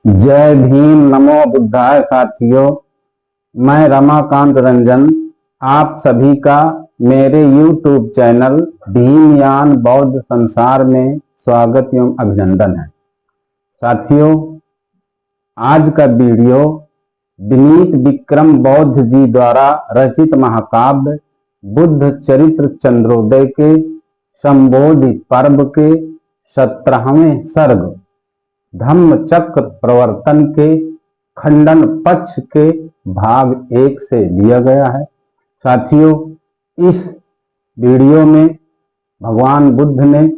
जय भीम, नमो बुद्धाय। साथियों, मैं रमाकांत रंजन आप सभी का मेरे YouTube चैनल भीमयान बौद्ध संसार में स्वागत एवं अभिनंदन है। साथियों, आज का वीडियो विनीत विक्रम बौद्ध जी द्वारा रचित महाकाव्य बुद्ध चरित्र चंद्रोदय के संबोधि पर्व के 17वें सर्ग धम्म चक्र प्रवर्तन के खंडन पक्ष के भाग 1 से लिया गया है। साथियों, इस वीडियो में भगवान बुद्ध ने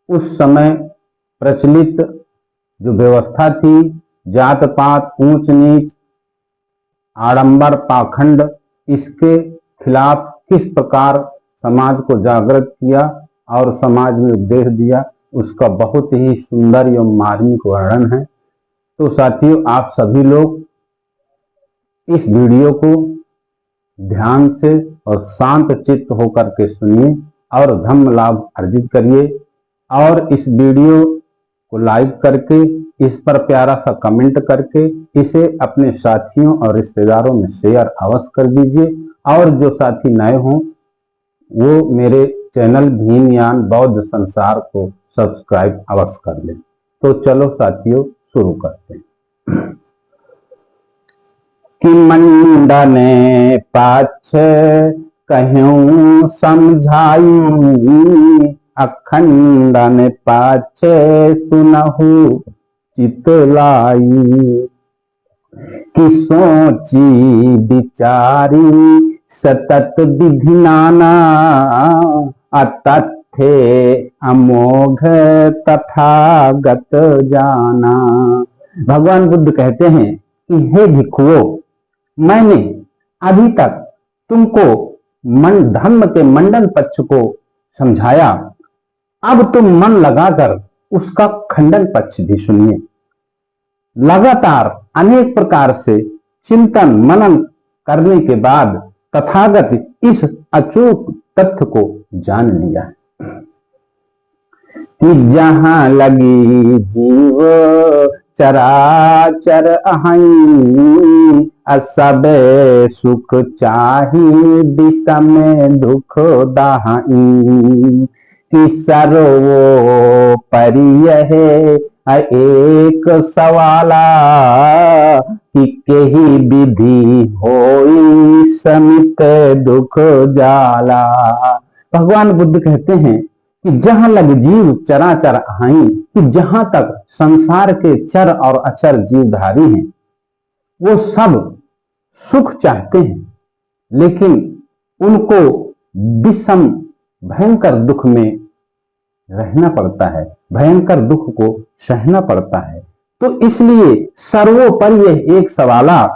उस समय प्रचलित जो व्यवस्था थी, जात पात, ऊंच नीच, आडंबर, पाखंड, इसके खिलाफ किस प्रकार समाज को जागृत किया और समाज में उपदेश दिया, उसका बहुत ही सुंदर एवं मार्मिक वर्णन है। तो साथियों, आप सभी लोग इस वीडियो को ध्यान से और शांत चित्त होकर के सुनिए और धम्म लाभ अर्जित करिए। और इस वीडियो को लाइक करके, इस पर प्यारा सा कमेंट करके इसे अपने साथियों और रिश्तेदारों में शेयर अवश्य कर दीजिए। और जो साथी नए हों वो मेरे चैनल भीमयान बौद्ध संसार को सब्सक्राइब अवश्य कर लें। तो चलो साथियों, शुरू करते हैं। कि मंडने पाछ कहूं समझाई, अखंडन पाछे सुनहु चितलाई। कि सोची विचारी सतत विधि नाना, अतथ्य अमोघ तथागत जाना। भगवान बुद्ध कहते हैं कि हे भिक्षुओं, मैंने अभी तक तुमको धम्म के मंडन पक्ष को समझाया, अब तुम मन लगाकर उसका खंडन पक्ष भी सुनिए। लगातार अनेक प्रकार से चिंतन मनन करने के बाद तथागत इस अचूक तथ्य को जान लिया कि जहां लगी जीव चराचर अहं, असब सुख चाही विषम दुख दाहई। कि सर्वो परियह एक सवाला, कि केही विधि होई समित दुख जाला। भगवान बुद्ध कहते हैं कि जहां लग जीव चराचर अहाई, कि जहां तक संसार के चर और अचर जीवधारी हैं वो सब सुख चाहते हैं, लेकिन उनको विषम भयंकर दुख में रहना पड़ता है, भयंकर दुख को सहना पड़ता है। तो इसलिए सर्वोपरि एक सवाला,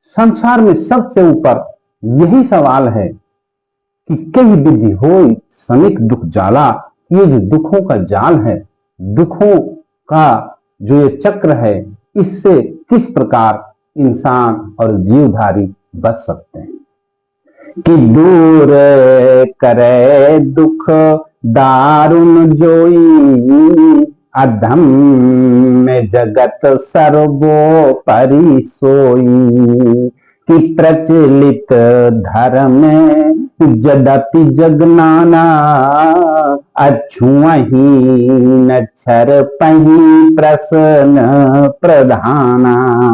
संसार में सबसे ऊपर यही सवाल है कि कई विधि होई समिक दुख जाला। ये जो दुखों का जाल है, दुखों का जो ये चक्र है, इससे किस प्रकार इंसान और जीवधारी बच सकते हैं। कि दूर करे दुख दारुण जोई, अधम्म जगत सर्वोपरि सोई। कि प्रचलित धर्म यद्यपि जगनाना, अछुअहि न छर पहि प्रश्न प्रधाना।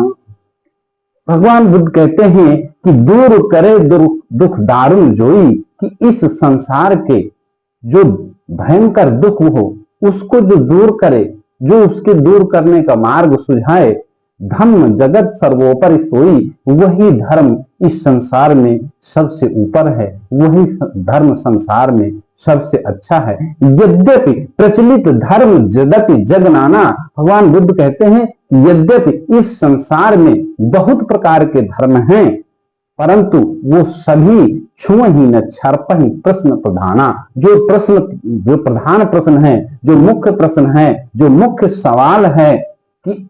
भगवान बुद्ध कहते हैं कि दूर करे दुख दारुण जोई, कि इस संसार के जो भयंकर दुख हो उसको जो दूर करे, जो उसके दूर करने का मार्ग सुझाए। धम्म जगत सर्वोपरि सोई, वही धर्म इस संसार में सबसे ऊपर है, वही धर्म संसार में सबसे अच्छा है। यद्यपि प्रचलित धर्म यद्यपि जगनाना, भगवान बुद्ध कहते हैं यद्यपि इस संसार में बहुत प्रकार के धर्म हैं, परंतु वो सभी छुअहि न छरपहि प्रश्न प्रधाना। जो प्रधान प्रश्न है, जो मुख्य प्रश्न है, जो मुख्य सवाल है कि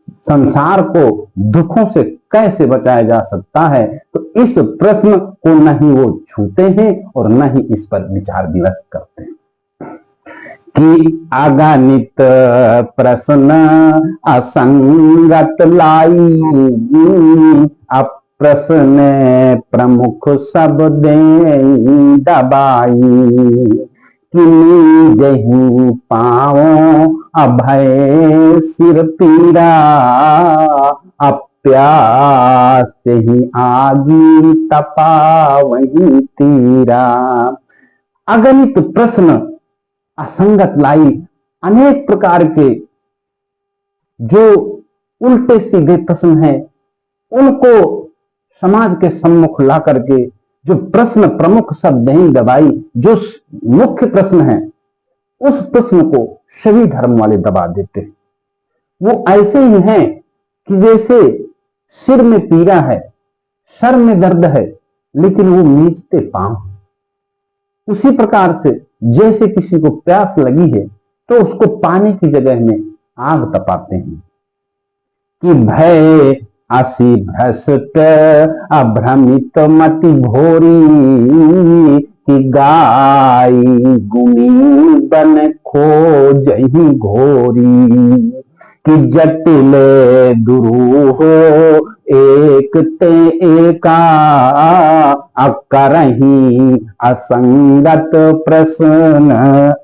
संसार को दुखों से कैसे बचाया जा सकता है, तो इस प्रश्न को न ही वो छूते हैं और न ही इस पर विचार विमर्श करते हैं। कि अगणित प्रश्न असंगत लाई, प्रश्न प्रमुख सब दे दबाई, किन्हीं जही पाओ अभय सिर पीरा, प्यास ही आगी तपा वही तीरा। अगणित प्रश्न असंगत लाई, अनेक प्रकार के जो उल्टे सीधे प्रश्न हैं उनको समाज के सम्मुख ला करके जो प्रश्न प्रमुख सब नहीं दबाई, जो मुख्य प्रश्न है उस प्रश्न को सभी धर्म वाले दबा देते हैं। वो ऐसे ही हैं कि जैसे सिर में पीड़ा है, सर में दर्द है, लेकिन वो नीचते पांव। उसी प्रकार से जैसे किसी को प्यास लगी है तो उसको पानी की जगह में आग तपाते हैं। कि भय असी भ्रष्ट अभ्रमित मति भोरी, कि गाई गुनी बन खोजहि घोरी, कि जटिल दुरूह एक ते एका, करही असंगत प्रश्न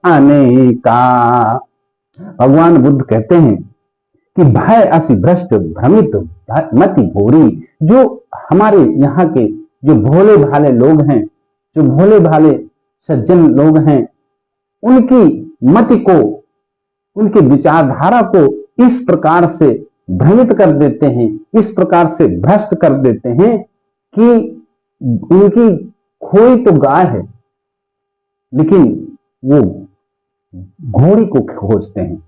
अनेका। भगवान बुद्ध कहते हैं कि भय असी भ्रष्ट भ्रमित मति भोरी, जो हमारे यहाँ के जो भोले भाले लोग हैं, जो भोले भाले सज्जन लोग हैं, उनकी मति को, उनकी विचारधारा को इस प्रकार से भ्रमित कर देते हैं, इस प्रकार से भ्रष्ट कर देते हैं कि उनकी खोई तो गाय है लेकिन वो घोड़ी को खोजते हैं।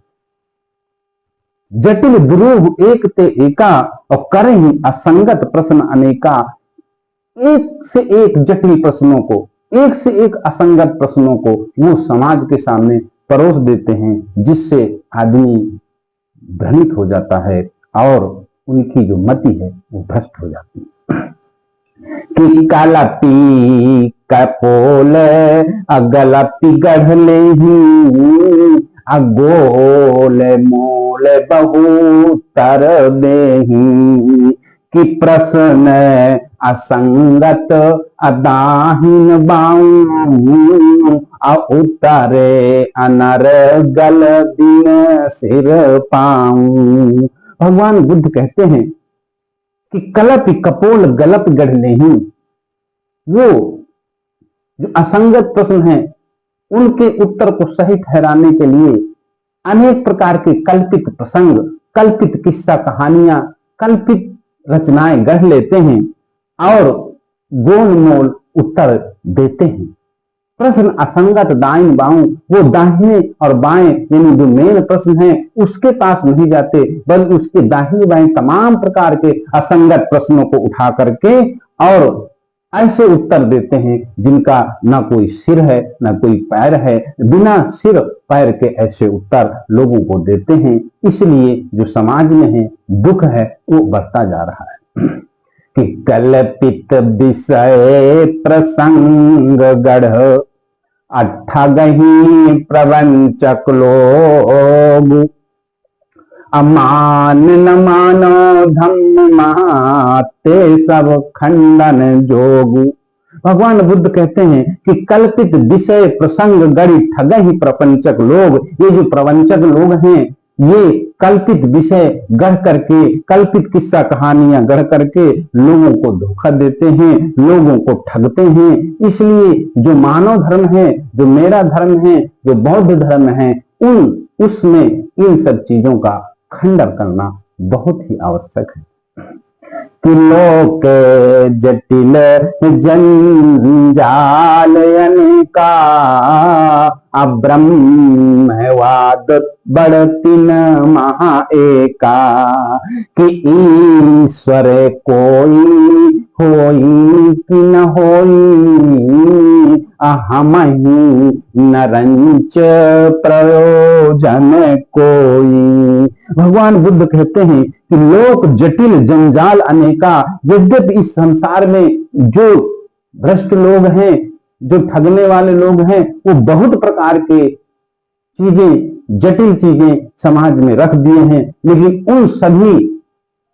जटिल दुरूह एक ते एका, और करहि असंगत प्रश्न अनेका। एक से एक जटिल प्रश्नों को, एक से एक असंगत प्रश्नों को वो समाज के सामने परोस देते हैं, जिससे आदमी भ्रमित हो जाता है और उनकी जो मति है वो भ्रष्ट हो जाती है। कि कलपी कपोल अगलपी गढ़ लेही, अगोल मोल बहुतर देही, कि प्रश्न असंगत अदाहीन बाऊं, उतारे अनर गल दिन सिर पाऊं। भगवान बुद्ध कहते हैं कि कलप कपोल गलप गढ़ नहीं, वो जो असंगत प्रश्न हैं उनके उत्तर को सही ठहराने के लिए अनेक प्रकार के कल्पित प्रसंग, कल्पित किस्सा कहानियां, कल्पित रचनाएं गढ़ लेते हैं और गोलमोल उत्तर देते हैं। प्रश्न असंगत दाएं बाऊं, वो दाहिने और बाएं यानी जो मेन प्रश्न है उसके पास नहीं जाते, बल्कि उसके दाहिने बाएं तमाम प्रकार के असंगत प्रश्नों को उठा करके और ऐसे उत्तर देते हैं जिनका ना कोई सिर है ना कोई पैर है। बिना सिर पैर के ऐसे उत्तर लोगों को देते हैं। इसलिए जो समाज में है दुख है वो बढ़ता जा रहा है। कि कल्पित विषय प्रसंग गढ़, ठगही प्रवंचक लोग, अमान न मानो धम्म महाते सब खंडन जोग। भगवान बुद्ध कहते हैं कि कल्पित विषय प्रसंग गढ़ी ठगही प्रपंचक लोग। ये जो प्रवंचक लोग हैं ये कल्पित विषय गढ़ करके, कल्पित किस्सा कहानियां गढ़ करके लोगों को धोखा देते हैं, लोगों को ठगते हैं। इसलिए जो मानव धर्म है, जो मेरा धर्म है, जो बौद्ध धर्म है, उसमें इन सब चीजों का खंडन करना बहुत ही आवश्यक है। कि लोक जटिल जंजाल अनेका, ब्रह्मवाद बढ़तिन महा एका। कि ईश्वर कोई होई कि न होई, हमहि नरंच प्रयोजन कोई। भगवान बुद्ध कहते हैं कि लोक जटिल जंजाल अनेका। यद्यपि इस संसार में जो भ्रष्ट लोग हैं, जो ठगने वाले लोग हैं, वो बहुत प्रकार के चीजें, जटिल चीजें समाज में रख दिए हैं। लेकिन उन सभी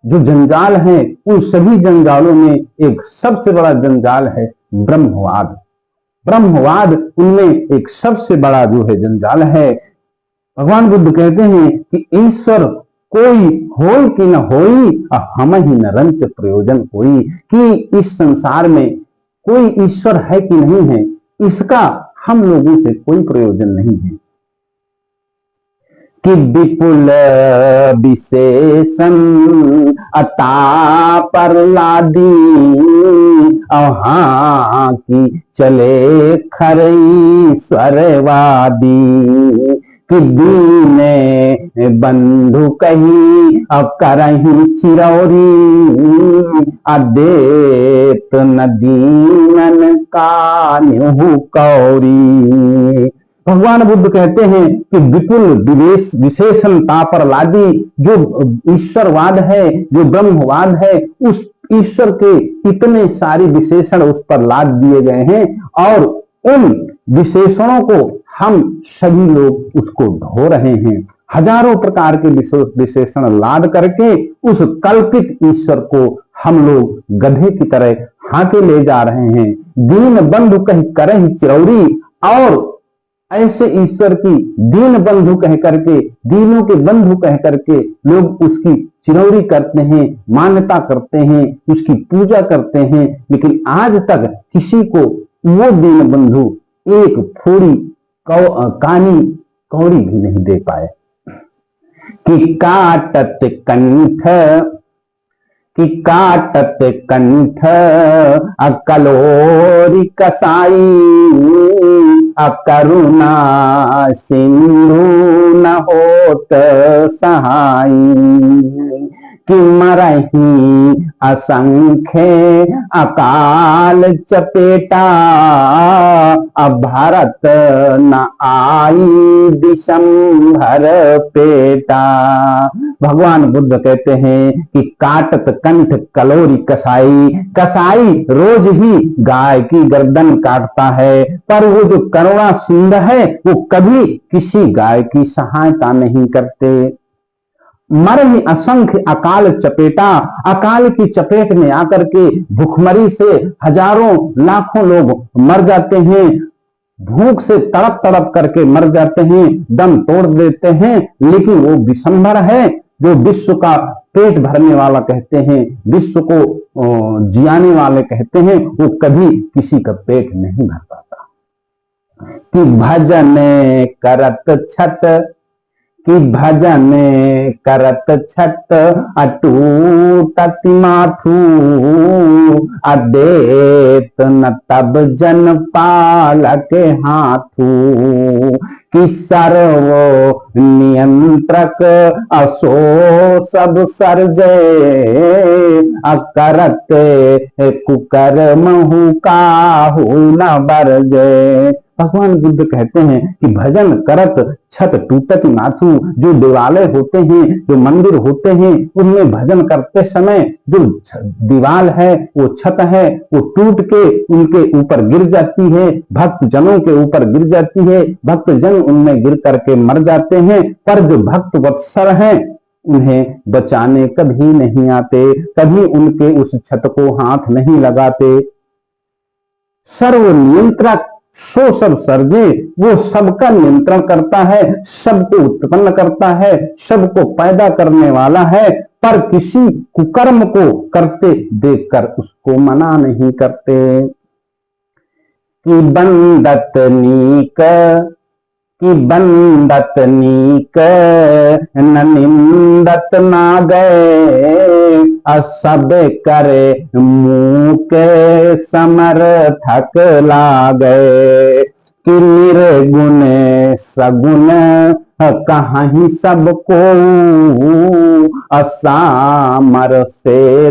जो जंजाल हैं, उन सभी जंजालों में एक सबसे बड़ा जंजाल है ब्रह्मवाद। ब्रह्मवाद उनमें एक सबसे बड़ा जो है जंजाल है। भगवान बुद्ध कहते हैं कि ईश्वर कोई होई कि न होई, हम ही न रंच प्रयोजन होई, कि इस संसार में कोई ईश्वर है कि नहीं है, इसका हम लोगों से कोई प्रयोजन नहीं है। कि विपुल विशेषण अता पर लादी, हाँ की चले खरई स्वरवादी, कि दीने बंधु कही करही चिरौरी, अदेत नदीनन का न्यू कौरी। भगवान बुद्ध कहते हैं कि विपुल विशेषण तापर लादी, जो ईश्वरवाद है, जो ब्रह्मवाद है, उस ईश्वर के इतने सारे विशेषण उस पर लाद दिए गए हैं, और उन विशेषणों को हम सभी लोग उसको ढो रहे हैं। हजारों प्रकार के विशेषण लाद करके उस कल्पित ईश्वर को हम लोग गधे की तरह हाथे ले जा रहे हैं। दीन बंधु कह करहि चिरौरी, और ऐसे ईश्वर की दीन बंधु कह करके, दीनों के बंधु कह करके लोग उसकी चिरौरी करते हैं, मान्यता करते हैं, उसकी पूजा करते हैं। लेकिन आज तक किसी को वो दीन बंधु एक थोड़ी कानी कौड़ी भी नहीं दे पाए। कि काटत कंठ, कि काटत कंठ अकलोरी कसाई, अकरुणा सिंधु न होत सहाई, कि मरही असंख्य अकाल चपेटा, अब भारत न आई दिसंभर पेटा। भगवान बुद्ध कहते हैं कि काटत कंठ कलोरी कसाई, कसाई रोज ही गाय की गर्दन काटता है, पर वो जो करुणा सिंधु है वो कभी किसी गाय की सहायता नहीं करते। मर ही असंख्य अकाल चपेटा, अकाल की चपेट में आकर के भूखमरी से हजारों लाखों लोग मर जाते हैं, भूख से तड़प तड़प करके मर जाते हैं, दम तोड़ देते हैं। लेकिन वो विशंभर है, जो विश्व का पेट भरने वाला कहते हैं, विश्व को जियाने वाले कहते हैं, वो कभी किसी का पेट नहीं भर पाता। कि भजन करत छत, कि भजन करत छत अटूटति माथू, अदेत न तब जन पालक हाथू, कि सर्व नियंत्रक असो सब सर्जे, अकरत कुकर्महु काहू न बरजे। भगवान बुद्ध कहते हैं कि भजन करत छत टूटत माथू, जो देवालय होते हैं, जो मंदिर होते हैं, उनमें भजन करते समय जो दीवाल है, वो छत है, वो टूट के उनके ऊपर गिर जाती है, भक्त जनों के ऊपर गिर जाती है, भक्त जन उनमें गिर करके मर जाते हैं। पर जो भक्त वत्सल हैं उन्हें बचाने कभी नहीं आते, कभी उनके उस छत को हाथ नहीं लगाते। सर्व नियंत्रक सो सब सर्जे, वो सबका नियंत्रण करता है, सबको उत्पन्न करता है, सबको पैदा करने वाला है, पर किसी कुकर्म को करते देखकर उसको मना नहीं करते। कि बंदत नीक, कि बंदत नीक न निंदत ना गए, सब करे मुँह के समर्थक लागे। कि निर्गुण सगुण कहीं सबको, असामर से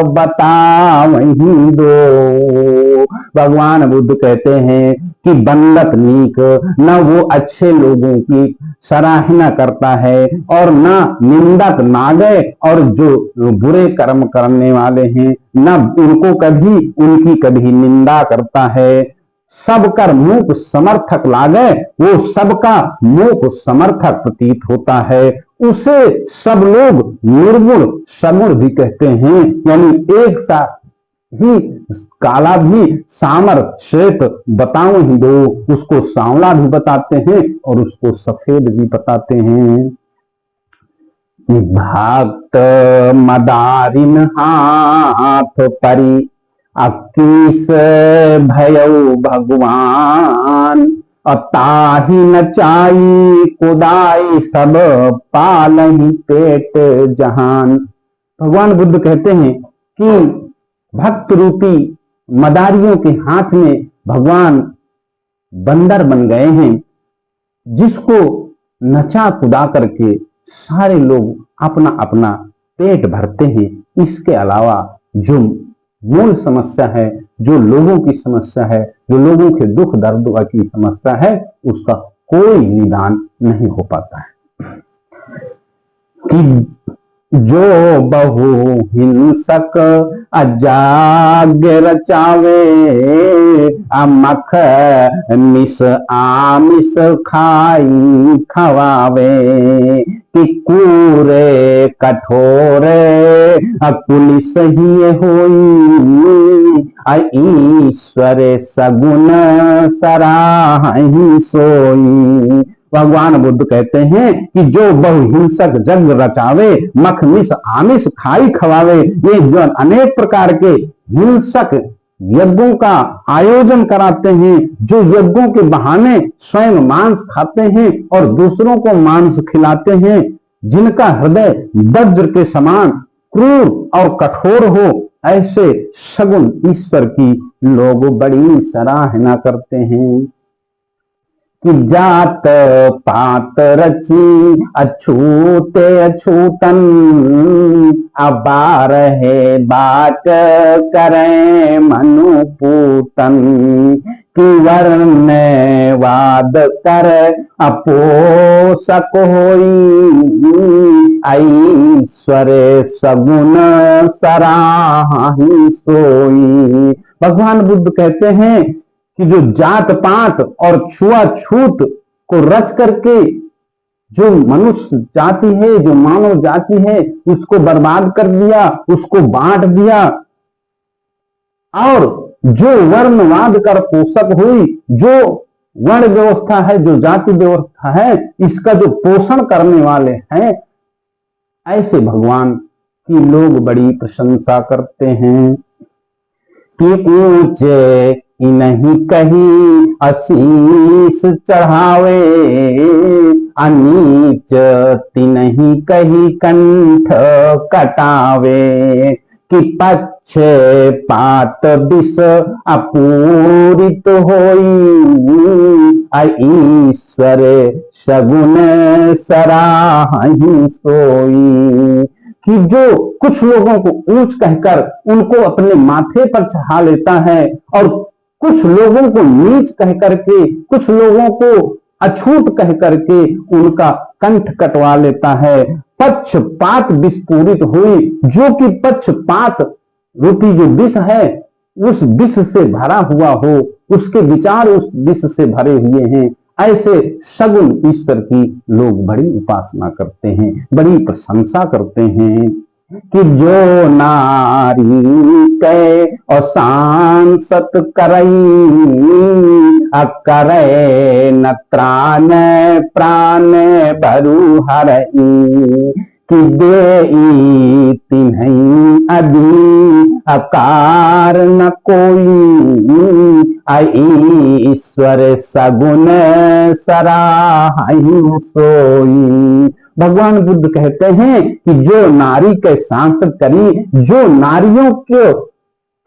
बतावहीं दो। भगवान बुद्ध कहते हैं कि बंदत नीक, न वो अच्छे लोगों की सराहना करता है और न निंदक नागे, और जो बुरे कर्म करने वाले हैं न उनको कभी उनकी कभी निंदा करता है। सबकर मूक समर्थक लागे, वो सबका मूक समर्थक प्रतीत होता है। उसे सब लोग निर्गुण सगुण भी कहते हैं, यानी एक साथ ही काला भी सामर श्वेत बताऊं ही दो, उसको सांवला भी बताते हैं और उसको सफेद भी बताते हैं। भक्त मदारिन हाथ परी अकीस भयउ भगवान, ताही नचाई कुदाई सब पालही पेट जहान। भगवान बुद्ध कहते हैं कि भक्त रूपी मदारियों के हाथ में भगवान बंदर बन गए हैं, जिसको नचा कुदा करके सारे लोग अपना अपना पेट भरते हैं। इसके अलावा जो मूल समस्या है, जो लोगों की समस्या है, जो लोगों के दुख दर्द की समस्या है, उसका कोई निदान नहीं हो पाता है। कि जो बहु हिंसक अजाग रचावे, अमख मिस आमिस खाई खवावे, कि कूरे कठोरे पुलिस ही होई, ईश्वर सगुन सराहि सोई। भगवान बुद्ध कहते हैं कि जो बहुहिंसक जंग रचावे, मखमिस आमिष खाई खवावे, ये जो अनेक प्रकार के हिंसक यज्ञों का आयोजन कराते हैं, जो यज्ञों के बहाने स्वयं मांस खाते हैं और दूसरों को मांस खिलाते हैं, जिनका हृदय वज्र के समान क्रूर और कठोर हो, ऐसे सगुन ईश्वर की लोग बड़ी सराहना करते हैं। कि जात पात रची अछूते अछूतन, अबार है बाट करें मनुपूतन, कि वर्ण वाद कर अपोषक होई, ईश्वर सगुन सराहि सोई। भगवान बुद्ध कहते हैं कि जो जात पात और छुआछूत को रच करके जो मनुष्य जाति है, जो मानव जाति है, उसको बर्बाद कर दिया, उसको बांट दिया, और जो वर्णवाद कर पोषक हुई, जो वर्ण व्यवस्था है, जो जाति व्यवस्था है, इसका जो पोषण करने वाले हैं, ऐसे भगवान की लोग बड़ी प्रशंसा करते हैं। कि ऊंचे नहीं कही असीस चढ़ावे, अनीच तिनहि कही कंठ कटावे, कि पक्ष पात विष अपूरित होई, ईश्वर सगुन सराहि सोई। कि जो कुछ लोगों को ऊंच कहकर उनको अपने माथे पर चढ़ा लेता है, और कुछ लोगों को नीच कह करके, कुछ लोगों को अछूत कह करके उनका कंठ कटवा लेता है। पक्षपात विस्फोरित हुई, जो कि पक्षपात रूपी जो विष है, उस विष से भरा हुआ हो, उसके विचार उस विष से भरे हुए हैं, ऐसे सगुन ईश्वर की लोग बड़ी उपासना करते हैं, बड़ी प्रशंसा करते हैं। कि जो नारी के और सांसत करई, अकरे न त्राण प्राण बरु हरई, कि देई तिन्हई अदी अकार न कोई, ईश्वर सगुन सराहि सोई। भगवान बुद्ध कहते हैं कि जो नारी के सांसद करी, जो नारियों की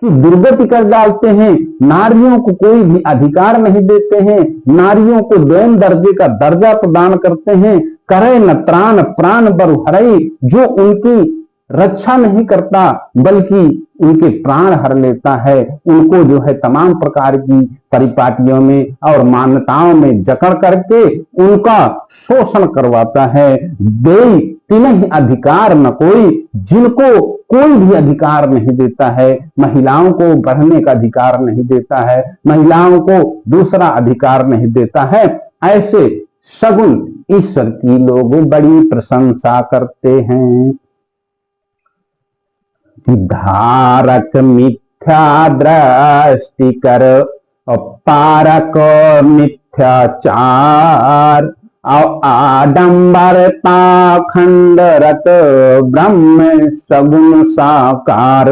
दुर्गति कर डालते हैं, नारियों को कोई भी अधिकार नहीं देते हैं, नारियों को दोयम दर्जे का दर्जा प्रदान करते हैं, करे न त्राण प्राण बरु हरई, जो उनकी रक्षा नहीं करता बल्कि उनके प्राण हर लेता है, उनको जो है तमाम प्रकार की परिपाटियों में और मान्यताओं में जकड़ करके उनका शोषण करवाता है। देई तिन्हें अधिकार न कोई जिनको कोई भी अधिकार नहीं देता है। महिलाओं को बढ़ने का अधिकार नहीं देता है, महिलाओं को दूसरा अधिकार नहीं देता है। ऐसे सगुण ईश्वर की लोग बड़ी प्रशंसा करते हैं कि धारक मिथ्या दृष्टि कर और पारक मिथ्याचार और आडंबर पाखंड रत ब्रह्म सगुण साकार।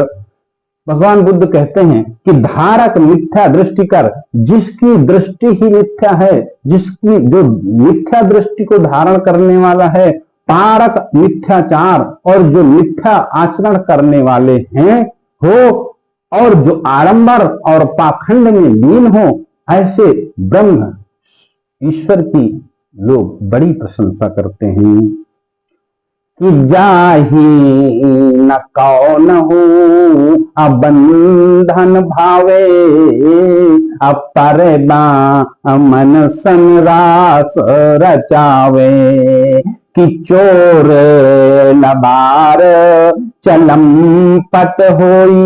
भगवान बुद्ध कहते हैं कि धारक मिथ्या दृष्टि कर, जिसकी दृष्टि ही मिथ्या है, जिसकी जो मिथ्या दृष्टि को धारण करने वाला है, पारक मिथ्याचार और जो मिथ्या आचरण करने वाले हैं हो, और जो आडंबर और पाखंड में लीन हो, ऐसे ब्रह्म ईश्वर की लोग बड़ी प्रशंसा करते हैं कि जाहि न कौन हो अबंधन भावे अपर मन संरास रचावे कि चोर लबार चलम पट होई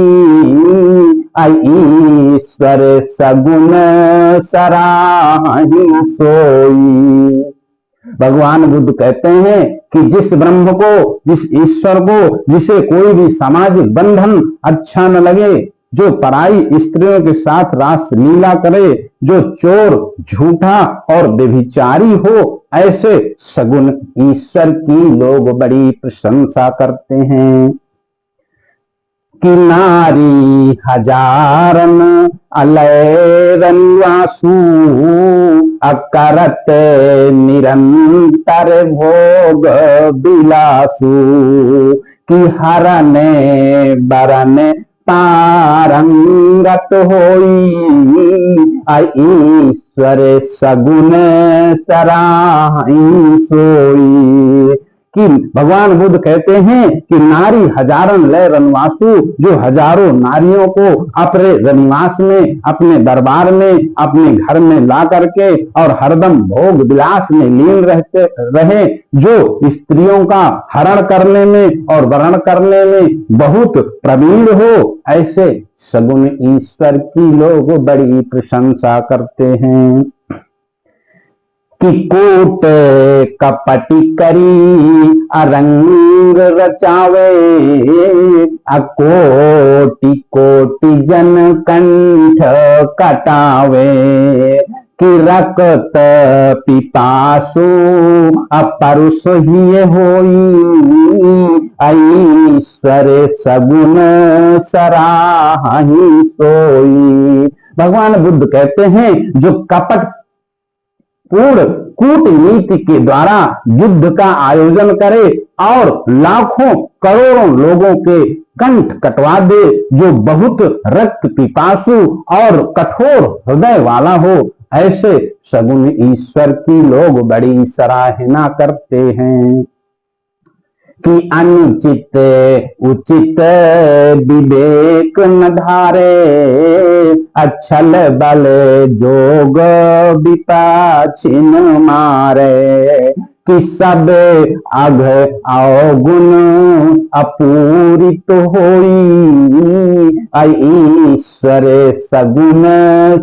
ईश्वर सगुण सराहि सोई। भगवान बुद्ध कहते हैं कि जिस ब्रह्म को, जिस ईश्वर को, जिसे कोई भी सामाजिक बंधन अच्छा न लगे, जो पराई स्त्रियों के साथ रास लीला करे, जो चोर, झूठा और व्यभिचारी हो, ऐसे सगुण ईश्वर की लोग बड़ी प्रशंसा करते हैं कि नारी हजारन अलय रनिवासु अकरत निरंतर भोग बिलासु कि हरने बरने पारंगत होई ईश्वर सगुण सराहि सोई। कि भगवान बुद्ध कहते हैं कि नारी हजारन लय रनवासु, जो हजारों नारियों को अपने रनिवास में, अपने दरबार में, अपने घर में ला करके और हरदम भोग विलास में लीन रहते रहे, जो स्त्रियों का हरण करने में और वरण करने में बहुत प्रवीण हो, ऐसे सगुण ईश्वर की लोग बड़ी प्रशंसा करते हैं कि कोट कपटी करी अरंग रचावे अकोटि कोटि जन कंठ कटावे कि रक्त पिपासु अपरुष ही होई ईश्वर सगुण सराहि सोई। भगवान बुद्ध कहते हैं जो कपट पूर्ण कूटनीति के द्वारा युद्ध का आयोजन करे और लाखों करोड़ों लोगों के कंठ कटवा दे, जो बहुत रक्त पिपासु और कठोर हृदय वाला हो, ऐसे सगुण ईश्वर की लोग बड़ी सराहना करते हैं कि अनुचित उचित विवेक न धारे अच्छल बल जोग विपाछिन मारे कि सब अघ अवगुण अपूरित होई ईश्वर सगुण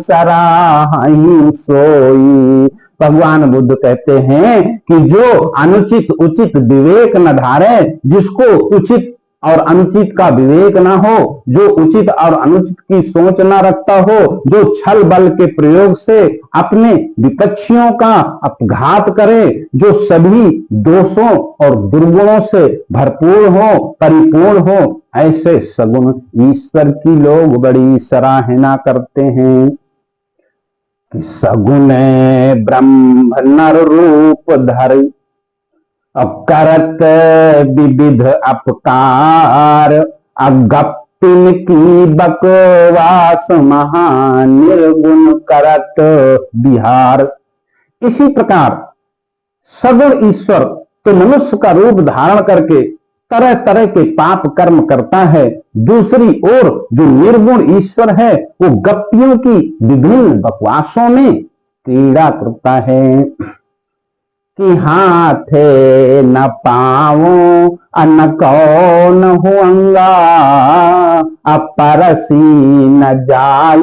सराहि सोई। भगवान बुद्ध कहते हैं कि जो अनुचित उचित विवेक न धारे, जिसको उचित और अनुचित का विवेक ना हो, जो उचित और अनुचित की सोच ना रखता हो, जो छल बल के प्रयोग से अपने विपक्षियों का अपघात करे, जो सभी दोषों और दुर्गुणों से भरपूर हो, परिपूर्ण हो, ऐसे सगुण ईश्वर की लोग बड़ी सराहना करते हैं। सगुण ब्रह्म नर रूप धर करत विविध अपकार अगप्पिन की बकवास महान निर्गुण करत बिहार। इसी प्रकार सगुण ईश्वर तो मनुष्य का रूप धारण करके तरह तरह के पाप कर्म करता है, दूसरी ओर जो निर्गुण ईश्वर है वो गप्पियों की विभिन्न बकवासों में क्रीड़ा करता है। कि हाथे न पावो न कौन हुआंगा, अपरसी न जाई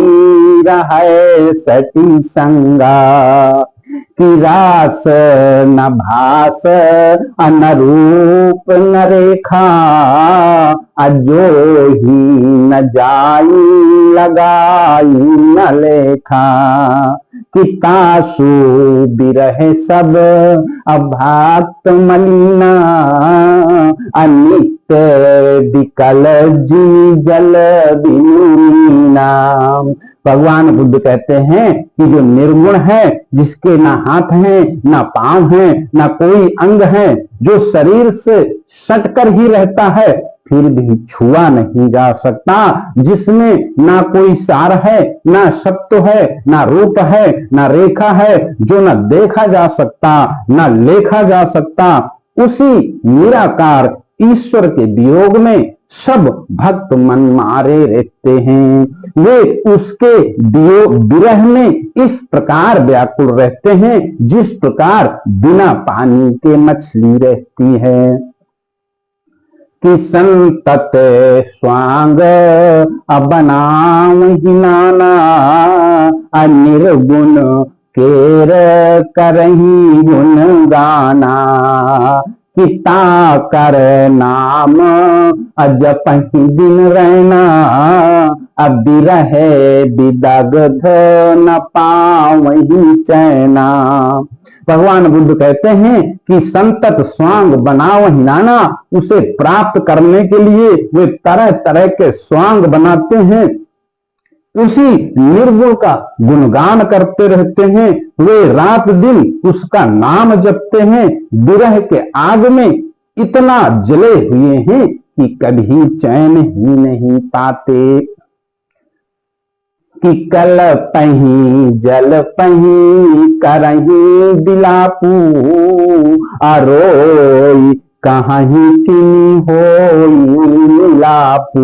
रहे सती संगा, कि रास न भास न रूप न रेखा, अजो ही न जाई लगाई न लेखा, कि तासु बिरह सब अभात मलिना, अनित्य विकल जी जल बिना। भगवान बुद्ध कहते हैं कि जो निर्गुण है, जिसके ना हाथ हैं ना पांव हैं ना कोई अंग है, जो शरीर से सटकर ही रहता है फिर भी छुआ नहीं जा सकता, जिसमें ना कोई सार है ना सत्व है ना रूप है ना रेखा है, जो ना देखा जा सकता ना लेखा जा सकता, उसी निराकार ईश्वर के वियोग में सब भक्त मन मारे रहते हैं। वे उसके विरह में इस प्रकार व्याकुल रहते हैं जिस प्रकार बिना पानी के मछली रहती है। कि संतत स्वांग बनावहि नाना, अनिर्गुण केर करही गुण गाना, किता कर नाम अजपहि दिन रहना, अबिरह बिदग्ध न पावहि चैना। भगवान बुद्ध कहते हैं कि संतत स्वांग बनावहि नाना, उसे प्राप्त करने के लिए वे तरह तरह के स्वांग बनाते हैं, उसी निर्गुण का गुणगान करते रहते हैं, वे रात दिन उसका नाम जपते हैं, विरह के आग में इतना जले हुए हैं कि कभी चैन ही नहीं पाते। कि कल पही जल पही करही बिलापू, अरोई कहीं किनी होई मिलापू,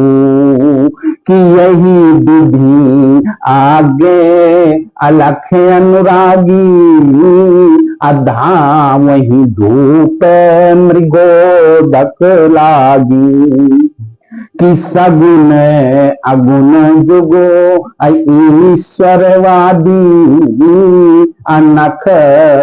कि यही विधि आगे अलख अनुरागी, अधा वही धूप मृगोदक लागी, कि सगुन अगुण जुगो ईश्वरवादी, अनख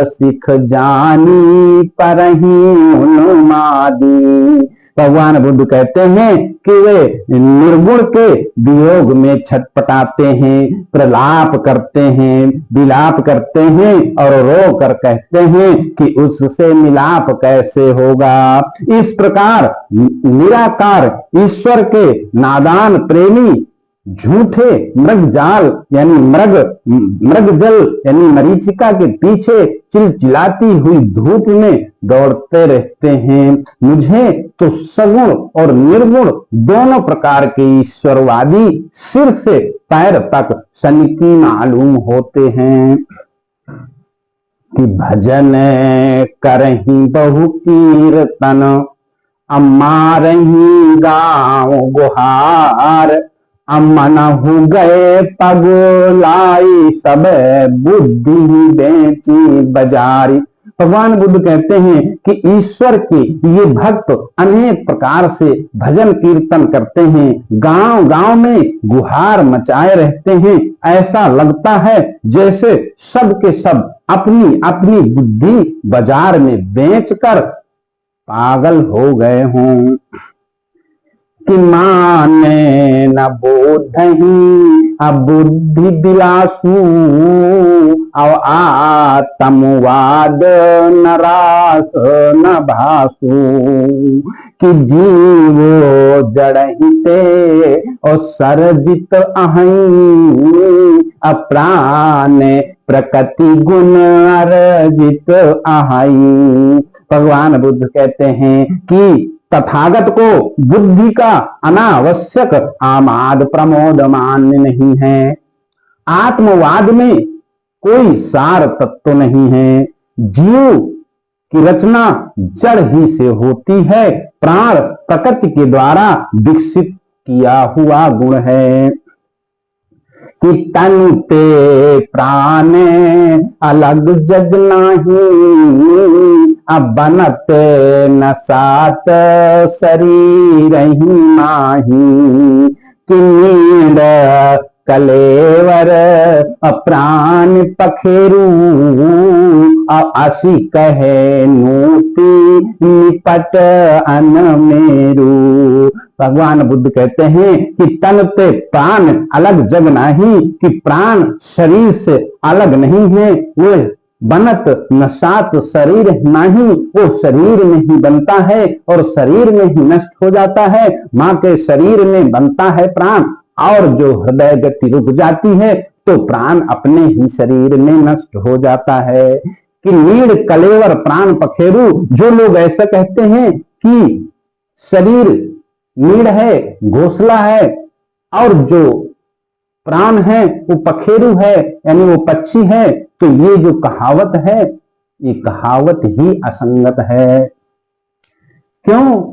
सिख जानी परही उन्मादी। भगवान बुद्ध कहते हैं कि वे निर्गुण के वियोग में छटपटाते हैं, प्रलाप करते हैं, विलाप करते हैं और रो कर कहते हैं कि उससे मिलाप कैसे होगा। इस प्रकार निराकार ईश्वर के नादान प्रेमी झूठे मृग जाल यानी मृग जल यानी मरीचिका के पीछे चिलचिलाती हुई धूप में दौड़ते रहते हैं। मुझे तो सगुण और निर्गुण दोनों प्रकार के ईश्वरवादी सिर से पैर तक सनकी मालूम होते हैं। कि भजन करही बहु कीर्तन, अमारही गाँव गुहार, अमन हो गए पग लाई सब बुद्धि बेची बाजारी। भगवान बुद्ध कहते हैं कि ईश्वर के ये भक्त अनेक प्रकार से भजन कीर्तन करते हैं, गांव गांव में गुहार मचाए रहते हैं। ऐसा लगता है जैसे सब के सब अपनी अपनी बुद्धि बाजार में बेचकर पागल हो गए हों। कि माने न बोधही अबुद्धि बिलासु, अव आत्मवाद न रास न भासु, कि जीवो जड़हिते और सरजित अहई, अप्राण प्रकृति गुण अर्जित अहई। भगवान बुद्ध कहते हैं कि तथागत को बुद्धि का अनावश्यक आमाद प्रमोद मान्य नहीं है, आत्मवाद में कोई सार तत्व नहीं है, जीव की रचना जड़ ही से होती है, प्राण प्रकृति के द्वारा विकसित किया हुआ गुण है। कि तनु ते प्राण अलग जग नाही, अब बनत न सात शरीर ही माही। कि नींद कलेवर प्राण पखेरू, असी कहे नूती निपट अनमेरू। भगवान बुद्ध कहते हैं कि तन ते प्राण अलग जग नहीं, कि प्राण शरीर से अलग नहीं है। वो बनत न सात शरीर नहीं, वो शरीर में ही बनता है और शरीर में ही नष्ट हो जाता है। मां के शरीर में बनता है प्राण, और जो हृदय गति रुक जाती है तो प्राण अपने ही शरीर में नष्ट हो जाता है। कि नीड़ कलेवर प्राण पखेरु, जो लोग ऐसा कहते हैं कि शरीर नीड़ है, घोंसला है, और जो प्राण है वो पखेरु है, यानी वो पक्षी है, तो ये जो कहावत है ये कहावत ही असंगत है। क्यों?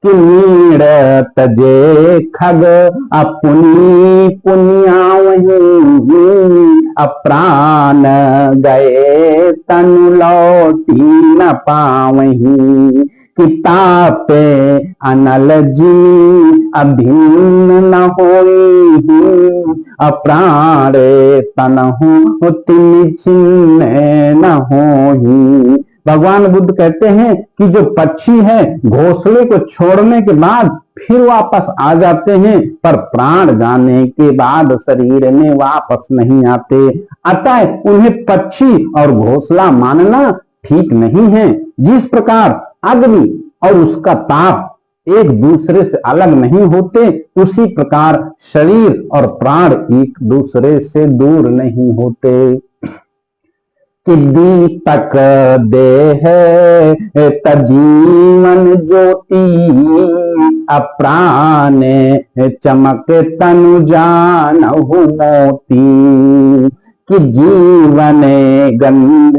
कि नीड़ तजे खग अपुनी पुनियावही, अप्राण गए तनु लौटी न पावही। कि तापे अनल जी अभिन्न न होई, अप्राणे तनहु तिन छिन्न न होई। भगवान बुद्ध कहते हैं कि जो पक्षी है घोंसले को छोड़ने के बाद फिर वापस आ जाते हैं, पर प्राण जाने के बाद शरीर में वापस नहीं आते। अतः उन्हें पक्षी और घोंसला मानना ठीक नहीं है। जिस प्रकार अग्नि और उसका ताप एक दूसरे से अलग नहीं होते, उसी प्रकार शरीर और प्राण एक दूसरे से दूर नहीं होते। कि दीपक देह तजीवन ज्योति, अप्राण चमक तनु जानहु मोती। कि जीवन गंध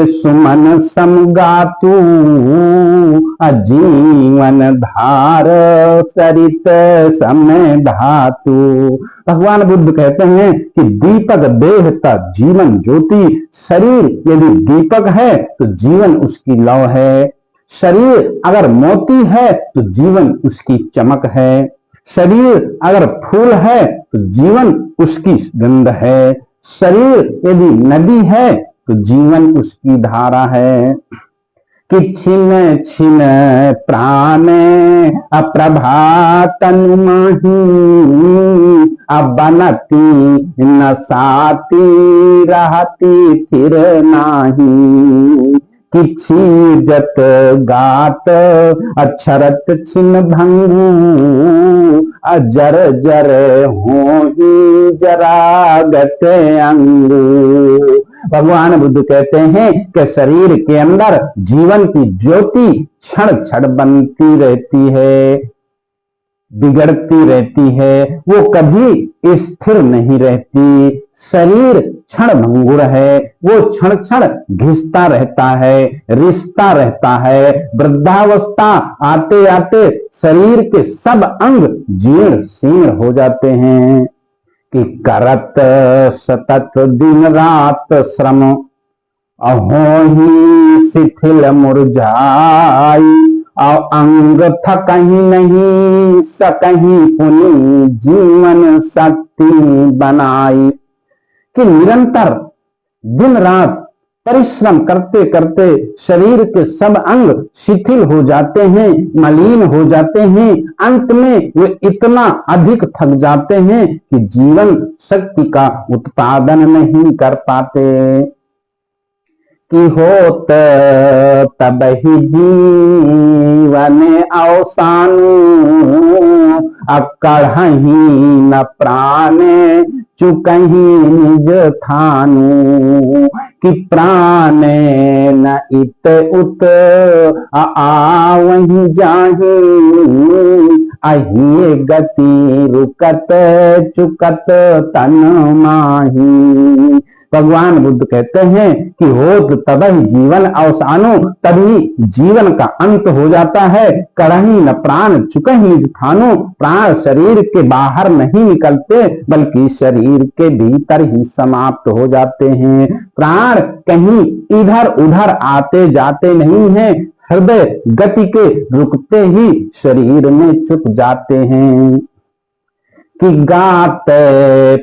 सुमन समगातु, अजीवन धार सरित समय धातु। भगवान बुद्ध कहते हैं कि दीपक देह का जीवन ज्योति, शरीर यदि दीपक है तो जीवन उसकी लौ है, शरीर अगर मोती है तो जीवन उसकी चमक है, शरीर अगर फूल है तो जीवन उसकी गंध है, शरीर यदि नदी है तो जीवन उसकी धारा है। कि छिन छिन प्राण अप्रभातन माही, बनती न साती रहती फिर नाही। कि छीजत गात अक्षरत छिन भंगू, अजर जर हो ही जरागत अंगू। भगवान बुद्ध कहते हैं कि शरीर के अंदर जीवन की ज्योति क्षण क्षण बनती रहती है, बिगड़ती रहती है, वो कभी स्थिर नहीं रहती। शरीर क्षण भंगुर है, वो क्षण क्षण घिसता रहता है, रिसता रहता है। वृद्धावस्था आते आते शरीर के सब अंग जीर्ण शीर्ण हो जाते हैं। कि करत सतत दिन रात श्रम, अहोही शिथिल मुरझाई, और अंग थकही नहीं सकही पुनि जीवन शक्ति बनाई। कि निरंतर दिन रात परिश्रम करते करते शरीर के सब अंग शिथिल हो जाते हैं, मलिन हो जाते हैं, अंत में वे इतना अधिक थक जाते हैं कि जीवन शक्ति का उत्पादन नहीं कर पाते। कि होत तब ही जीवन अवसानु, अकड़हि न प्राण चुकहि निज थानु। कि प्राण न इत उत आवहि जाहि, अहि गति रुकत चुकत तन माही। भगवान बुद्ध कहते हैं कि होत तबहि जीवन अवसानो, तभी जीवन का अंत हो जाता है। करहि न प्राण चुकहि निज ठानो, प्राण शरीर के बाहर नहीं निकलते बल्कि शरीर के भीतर ही समाप्त हो जाते हैं। प्राण कहीं इधर उधर आते जाते नहीं हैं, हृदय गति के रुकते ही शरीर में चुप जाते हैं। कि गात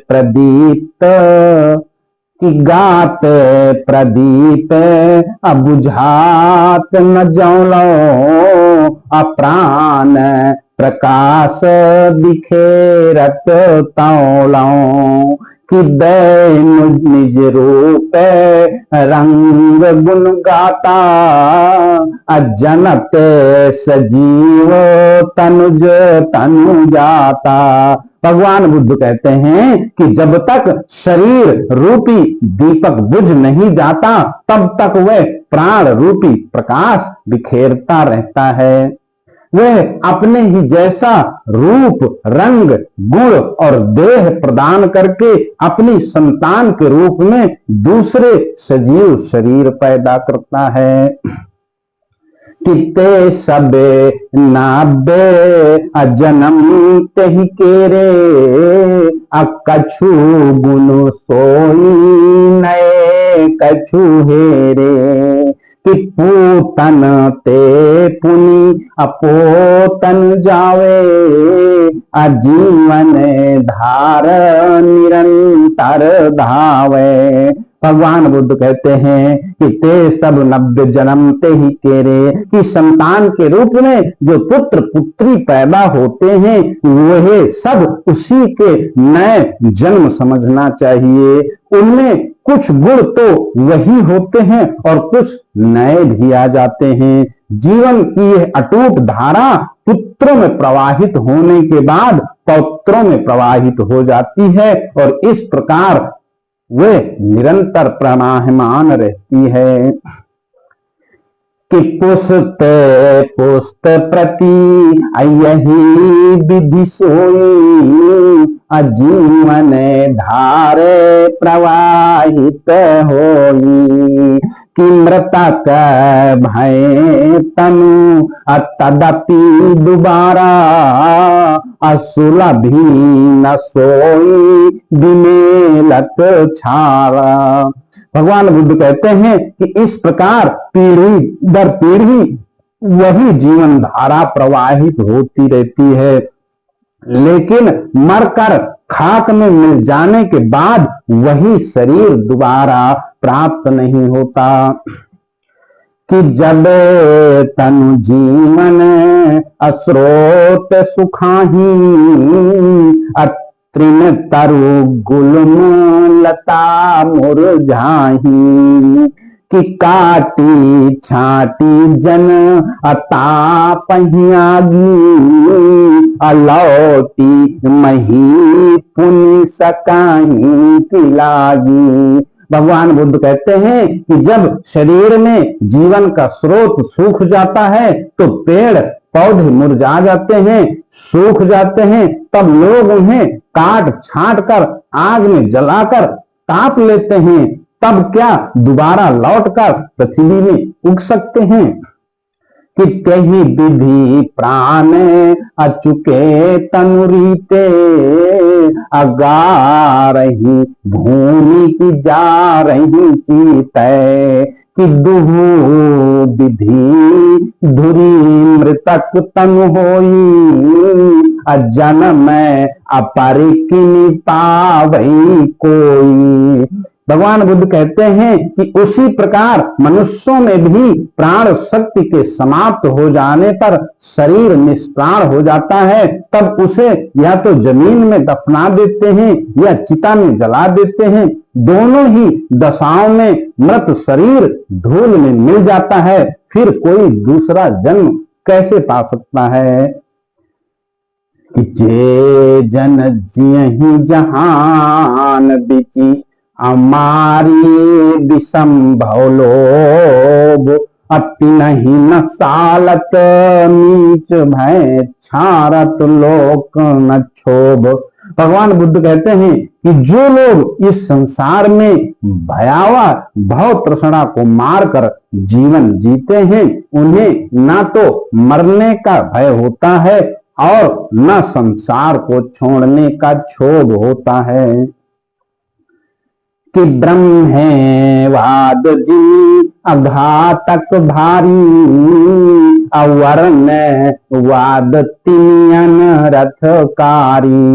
प्रदीप्त, कि गात प्रदीप अबुझात न जौलो, अप्राण प्रकाश बिखेरत तौलो। कि दय निज रूप रंग गुण गाता, अजनत सजीव तनुज तनु जाता। भगवान बुद्ध कहते हैं कि जब तक शरीर रूपी दीपक बुझ नहीं जाता तब तक वह प्राण रूपी प्रकाश बिखेरता रहता है। वह अपने ही जैसा रूप रंग गुण और देह प्रदान करके अपनी संतान के रूप में दूसरे सजीव शरीर पैदा करता है। किते सबे नाबे अजन्म तेहि केरे, अकछु गुण सोई नए कछु हेरे। कि पूतन ते पुनि अपोतन जावे, अजीवन धार निरंतर धावे। भगवान बुद्ध कहते हैं कि ते सब 90 जन्मते ही केरे, कि संतान के रूप में जो पुत्र पुत्री पैदा होते हैं वह सब उसी के नए जन्म समझना चाहिए। उनमें कुछ गुण तो वही होते हैं और कुछ नए भी आ जाते हैं। जीवन की यह अटूट धारा पुत्रों में प्रवाहित होने के बाद पौत्रों में प्रवाहित हो जाती है और इस प्रकार वे निरंतर प्रमाहमान रहती है। कि पुस्त पुस्त प्रति यही विधि सोई, अजीवन धारे प्रवाहित होई। कि मृतक भय तनु तदपि दुबारा, असुलभी न सोई विमेलत छारा। भगवान बुद्ध कहते हैं कि इस प्रकार पीढ़ी दर पीढ़ी वही जीवन धारा प्रवाहित होती रहती है, लेकिन मरकर खाक में मिल जाने के बाद वही शरीर दोबारा प्राप्त नहीं होता। कि जब तनु जीवन अस्रोत सुखाही, तृण तरु गुलम लता मुरझाही। कि काटी छाटी जन अतापही आगी, अलौटी मही पुनि सकाही की लागी। भगवान बुद्ध कहते हैं कि जब शरीर में जीवन का स्रोत सूख जाता है तो पेड़ पौधे मुरझा जाते हैं, सूख जाते हैं, तब लोग उन्हें काट छाट कर आग में जलाकर ताप लेते हैं, तब क्या दोबारा लौटकर पृथ्वी में उग सकते हैं। कि कहीं विधि प्राण अचुके तनुरीते, अगा रही भूमि की जा रही चीते। कि दुहु विधि धुरी मृतक तनु होई, अजन्म अपरिकिनी पावई कोई। भगवान बुद्ध कहते हैं कि उसी प्रकार मनुष्यों में भी प्राण शक्ति के समाप्त हो जाने पर शरीर निष्प्राण हो जाता है, तब उसे या तो जमीन में दफना देते हैं या चिता में जला देते हैं। दोनों ही दशाओं में मृत शरीर धूल में मिल जाता है, फिर कोई दूसरा जन्म कैसे पा सकता है। जे जन जियहि जहान बिची, हमारी विसंभव लोभ, अति नहीं न सालत नीच भय छारत लोक न क्षोभ। भगवान बुद्ध कहते हैं कि जो लोग इस संसार में भयावह भव तृष्णा को मारकर जीवन जीते हैं, उन्हें ना तो मरने का भय होता है और न संसार को छोड़ने का क्षोभ होता है। कि ब्रह्म है वाद जी अघातक भारी, अवर्ण वाद तिनियन रथकारी।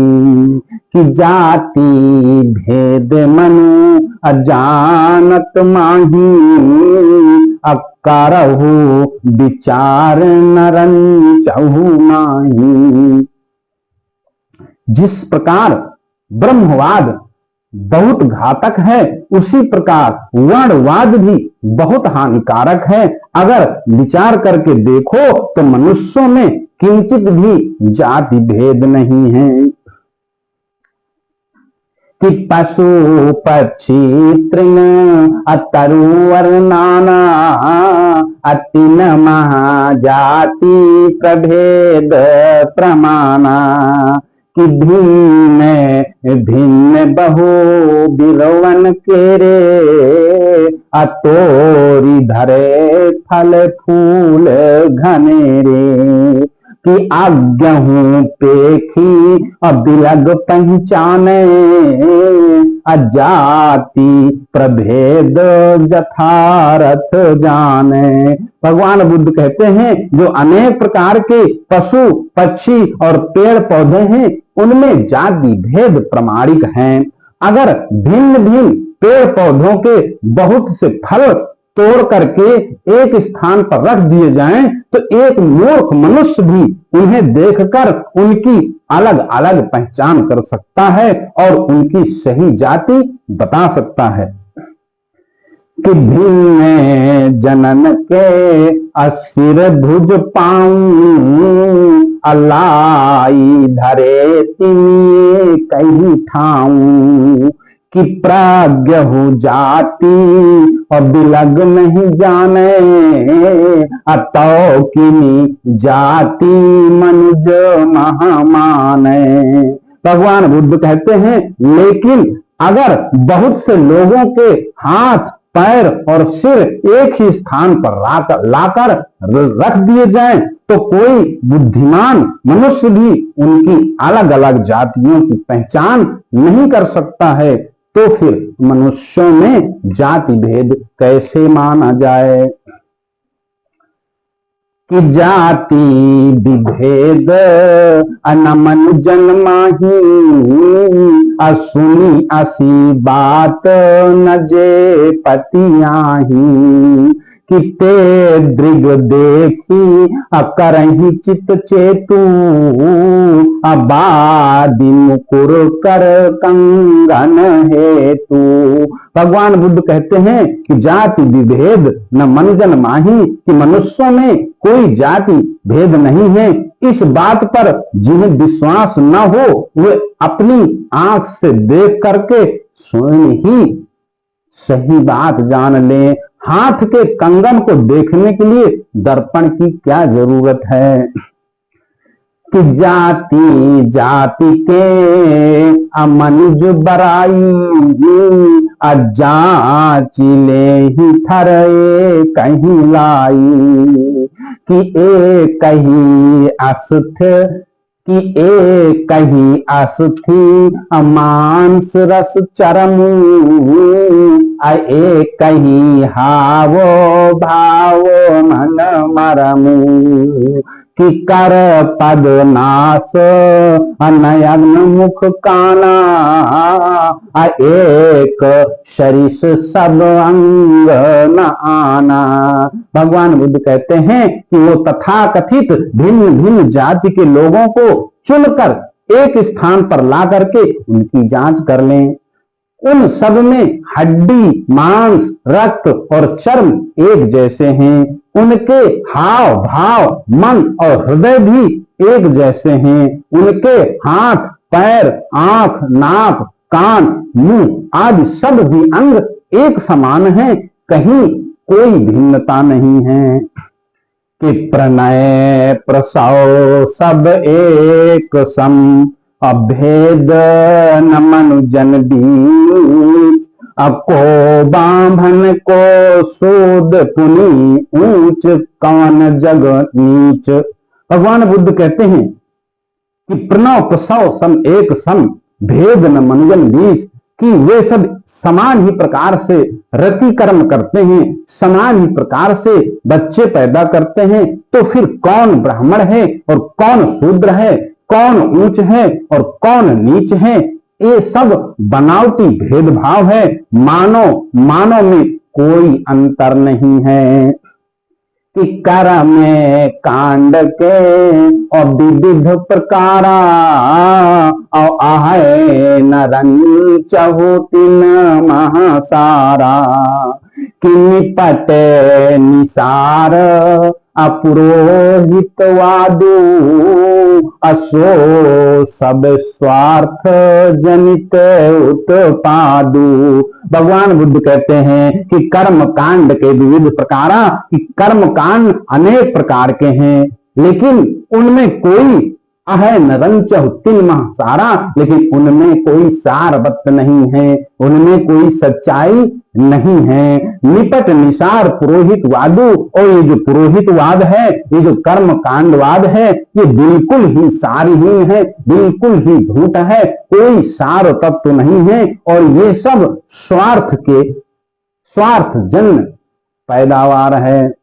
कि जाति भेद मनु अजानत माही, अकारहु विचार नरन चहु माही। जिस प्रकार ब्रह्मवाद बहुत घातक है, उसी प्रकार वर्णवाद भी बहुत हानिकारक है। अगर विचार करके देखो तो मनुष्यों में किंचित भी जाति भेद नहीं है। कि पशु पक्षी तृण अतरुवर नाना, अतिन महाजाति प्रभेद प्रमाना। कि भिन्न भिन्न बहु बिरवन केरे, अतोरी धरे फल फूल घनेरे। कि आज्ञहूं पेखी अबिलग पहचाने, अजाति प्रभेद जथारथ जाने। भगवान बुद्ध कहते हैं जो अनेक प्रकार के पशु पक्षी और पेड़ पौधे हैं, उनमें जाति भेद प्रमाणिक हैं। अगर भिन्न भिन्न पेड़ पौधों के बहुत से फल तोड़ करके एक स्थान पर रख दिए जाएं, तो एक मूर्ख मनुष्य भी उन्हें देखकर उनकी अलग अलग पहचान कर सकता है और उनकी सही जाति बता सकता है। कि भिन्न जनन के असिर भुज पाऊं, अलाई धरे तिनिये कहीं ठाऊं। कि प्राज्ञ हो जाति और बिलग नहीं जाने, अतो किनी जाति मनुज महामाने। भगवान बुद्ध कहते हैं लेकिन अगर बहुत से लोगों के हाथ पैर और सिर एक ही स्थान पर लाकर रख दिए जाएं, तो कोई बुद्धिमान मनुष्य भी उनकी अलग अलग जातियों की पहचान नहीं कर सकता है। तो फिर मनुष्यों में जाति भेद कैसे माना जाए। कि जाति विभेद अनमन जन्माही, असुनी असी बात न जे पतियाही। कि ते दृग देखी अकरही चित चेतु, अबादि मुकुर कर कंगन हेतु। भगवान बुद्ध कहते हैं कि जाति विभेद न मनजन माही, कि मनुष्यों में कोई जाति भेद नहीं है। इस बात पर जिन्हें विश्वास न हो वे अपनी आंख से देख करके स्वयं ही सही बात जान लें। हाथ के कंगन को देखने के लिए दर्पण की क्या जरूरत है। कि जाति जाति के अमनुज बराई, अजाची ले ही थरे कहीं लाई। कि एक कहीं अस्थ कि एक कहीं अस्थि अमांस रस चरमू, एक कहीं हावो भावो मन मरमू। कि कर पद नास अनयग्न मुख काना, एक शरीर सब अंग न आना। भगवान बुद्ध कहते हैं कि वो तथाकथित भिन्न भिन्न जाति के लोगों को चुनकर एक स्थान पर ला करके उनकी जांच कर लें। उन सब में हड्डी मांस रक्त और चर्म एक जैसे हैं, उनके हाव भाव मन और हृदय भी एक जैसे हैं, उनके हाथ पैर आंख नाक कान मुंह आदि सब भी अंग एक समान हैं, कहीं कोई भिन्नता नहीं है। कि प्रणय प्रसव सब एक सम, अभेद न मनुजन बीच, को बांभन को सूद पुनि ऊंच, कौन जग नीच। भगवान बुद्ध कहते हैं कि प्रणव प्रसव सम एक सम, भेद न मनुजन बीच, कि वे सब समान ही प्रकार से रति कर्म करते हैं, समान ही प्रकार से बच्चे पैदा करते हैं, तो फिर कौन ब्राह्मण है और कौन शूद्र है, कौन ऊंच है और कौन नीच है, ये सब बनावटी भेदभाव है। मानव में कोई अंतर नहीं है। कि कर्म कांड के और विविध प्रकारा, और आहे नरन चहुतिन महासारा, कि निपट निसार अपुरोहित वादु, असो सब स्वार्थ जनित उत्पादु। भगवान बुद्ध कहते हैं कि कर्म कांड के विविध प्रकारा, कि कर्म कांड अनेक प्रकार के हैं, लेकिन उनमें कोई अहै नरंच तीन महासारा, लेकिन उनमें कोई सारवत नहीं है, उनमें कोई सच्चाई नहीं है। निपट निसार पुरोहित वादु, और ये जो पुरोहितवाद है, ये जो कर्म कांडवाद है, ये बिल्कुल ही सारहीन है, बिल्कुल ही झूठ है, कोई सार तत्व नहीं है। और ये सब स्वार्थ जन्य पैदावार है।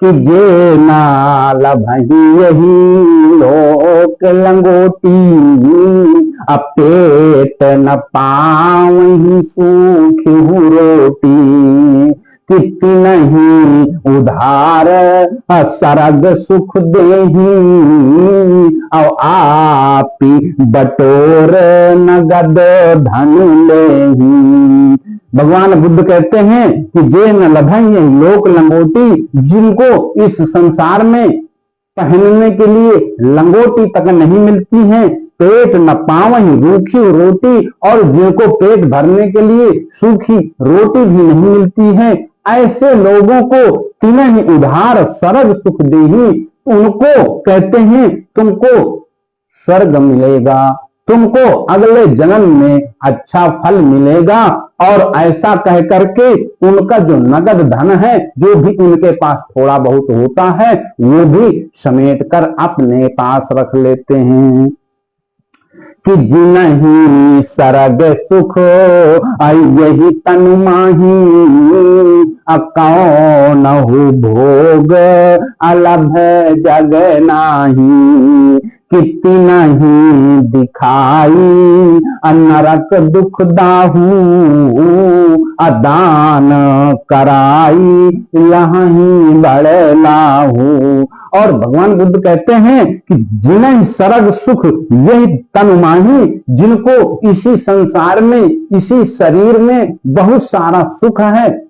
कि जे ना लभही यही लोक लंगोटी, अपेट न पावही सूखी रोटी, कितनी नहीं उधार सरग सुख देही, और आपी बटोर नगद धन लेही। भगवान बुद्ध कहते हैं कि जे न लभई लोक लंगोटी, जिनको इस संसार में पहनने के लिए लंगोटी तक नहीं मिलती है, पेट न पावही रूखी रोटी, और जिनको पेट भरने के लिए सूखी रोटी भी नहीं मिलती है, ऐसे लोगों को तीन ही उधार सरग सुख देही। उनको कहते हैं तुमको स्वर्ग मिलेगा, तुमको अगले जन्म में अच्छा फल मिलेगा। और ऐसा कह करके उनका जो नगद धन है, जो भी उनके पास थोड़ा बहुत होता है, वो भी समेट कर अपने पास रख लेते हैं। कि जिनहि सरग सुख आई यही तन माही, कौनहु भोग अलभ जग नाही, कितनी नहीं दिखाई नरक दुख दाहू, अदान कराई यहीं बड़े लाहू। और भगवान बुद्ध कहते हैं कि जिन्हें सरग सुख यही तनुमाही, जिनको इसी संसार में, इसी शरीर में बहुत सारा सुख है,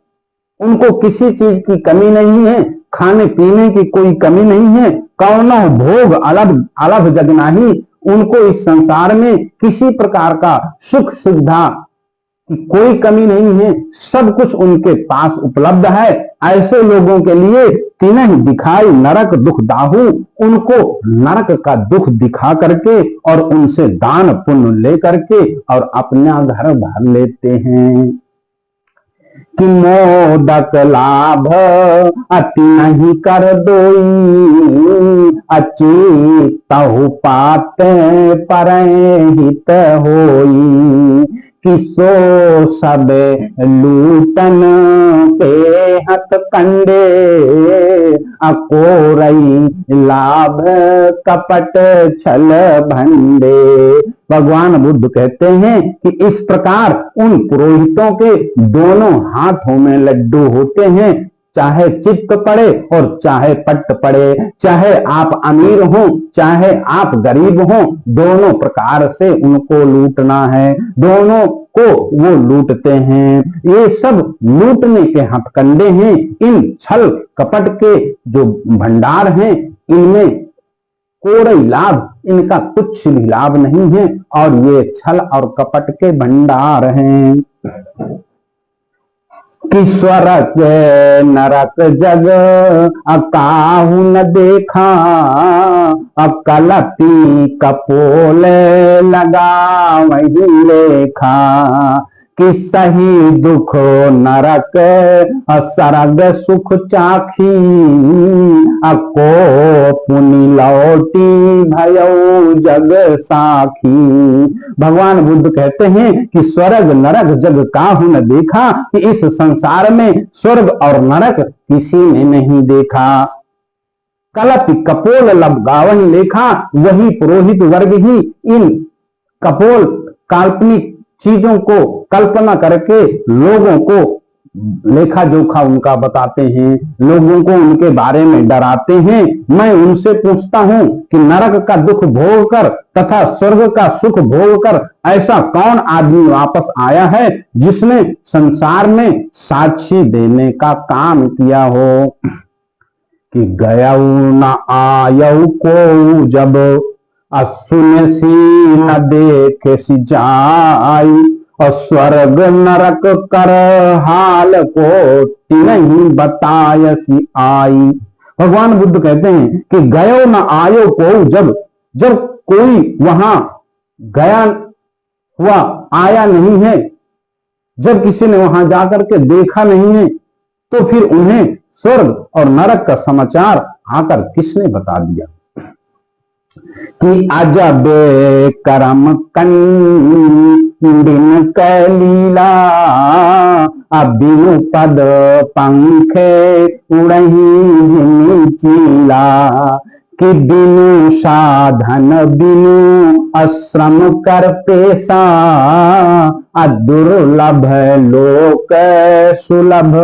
उनको किसी चीज की कमी नहीं है, खाने पीने की कोई कमी नहीं है। कौनो भोग अलभ जग नाही, उनको इस संसार में किसी प्रकार का सुख सुविधा की कोई कमी नहीं है, सब कुछ उनके पास उपलब्ध है। ऐसे लोगों के लिए तीन दिखाई नरक दुख दाहू, उनको नरक का दुख दिखा करके और उनसे दान पुण्य ले करके और अपना घर भर लेते हैं। कि मोदक लाभ अति नहीं कर दोई, अचितहु पात परहित होई, कि सो सब लूटन के हत कंडे, अकोरई लाभ कपट छल भंडे। भगवान बुद्ध कहते हैं कि इस प्रकार उन पुरोहितों के दोनों हाथों में लड्डू होते हैं, चाहे चित्त पड़े और चाहे पट्ट पड़े, चाहे आप अमीर हो चाहे आप गरीब हो, दोनों प्रकार से उनको लूटना है, दोनों को वो लूटते हैं। ये सब लूटने के हथकंडे हैं। इन छल कपट के जो भंडार हैं, इनमें कोई लाभ, इनका कुछ भी लाभ नहीं है, और ये छल और कपट के भंडार हैं। कि स्वर्ग नरक जग अकाहु न देखा, कलपी कपोल लगा वही लेखा कि सही दुख नरक सरग सुख चाखी को पुनि लौटी भयो जग साखी। भगवान बुद्ध कहते हैं कि स्वर्ग नरक जग काहू न देखा, कि इस संसार में स्वर्ग और नरक किसी ने नहीं देखा। कलप कपोल लगावही लेखा, वही पुरोहित वर्ग ही इन कपोल काल्पनिक चीजों को कल्पना करके लोगों को लेखा जोखा उनका बताते हैं, लोगों को उनके बारे में डराते हैं। मैं उनसे पूछता हूं कि नरक का दुख भोग कर तथा स्वर्ग का सुख भोग कर ऐसा कौन आदमी वापस आया है जिसने संसार में साक्षी देने का काम किया हो। कि गयऊ न आयऊ को जब असुन सी न देखे सी जाई, और स्वर्ग नरक कर हाल को नहीं बताय सी आई। भगवान बुद्ध कहते हैं कि गयो न आयो को जब, जब कोई वहां गया हुआ आया नहीं है, जब किसी ने वहां जाकर के देखा नहीं है, तो फिर उन्हें स्वर्ग और नरक का समाचार आकर किसने बता दिया। कि अजब करम कंडिन कैलीला, बिनु पद पंखे उड़ही जिमी चीला। कि बिनु साधन बिनु अश्रम कर पेशा, दुर्लभ लोक सुलभ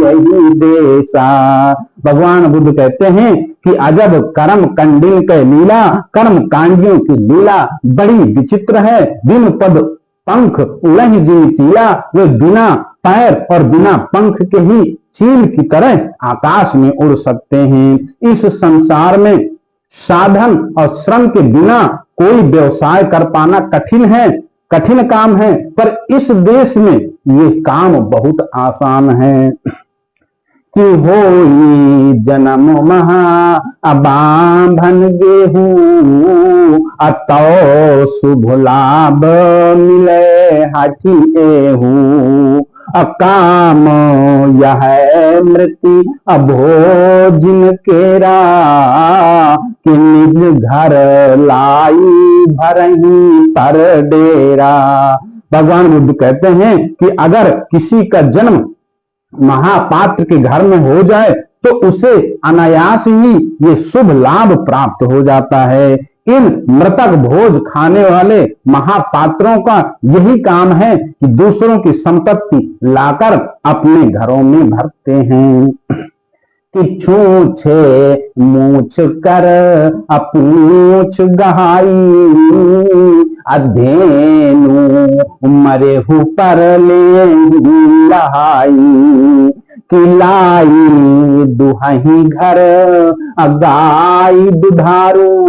यही देशा। भगवान बुद्ध कहते हैं कि अजब कर्म कंडिन के लीला, कर्म कांडियों की लीला बड़ी विचित्र है। बिन पद पंख उड़ही जिमी चीला, वे बिना पैर और बिना पंख के ही चील की तरह आकाश में उड़ सकते हैं। इस संसार में साधन और श्रम के बिना कोई व्यवसाय कर पाना कठिन है, कठिन काम है, पर इस देश में ये काम बहुत आसान है। कि होई जन्म महा अबांधन गेहूं, अतो शुभ लाभ मिले हाथी एहू। अकाम यह मृत्यु अभोजन केरा, कि निज घर लाई भरही पर डेरा। भगवान बुद्ध कहते हैं कि अगर किसी का जन्म महापात्र के घर में हो जाए तो उसे अनायास ही ये शुभ लाभ प्राप्त हो जाता है। इन मृतक भोज खाने वाले महापात्रों का यही काम है कि दूसरों की संपत्ति लाकर अपने घरों में भरते हैं। कि छूछे मूछ कर अपूछ गहाई, अधेनु मरे हु पर ले लहाई। कि लाई दुहाही घर गाई दुधारू,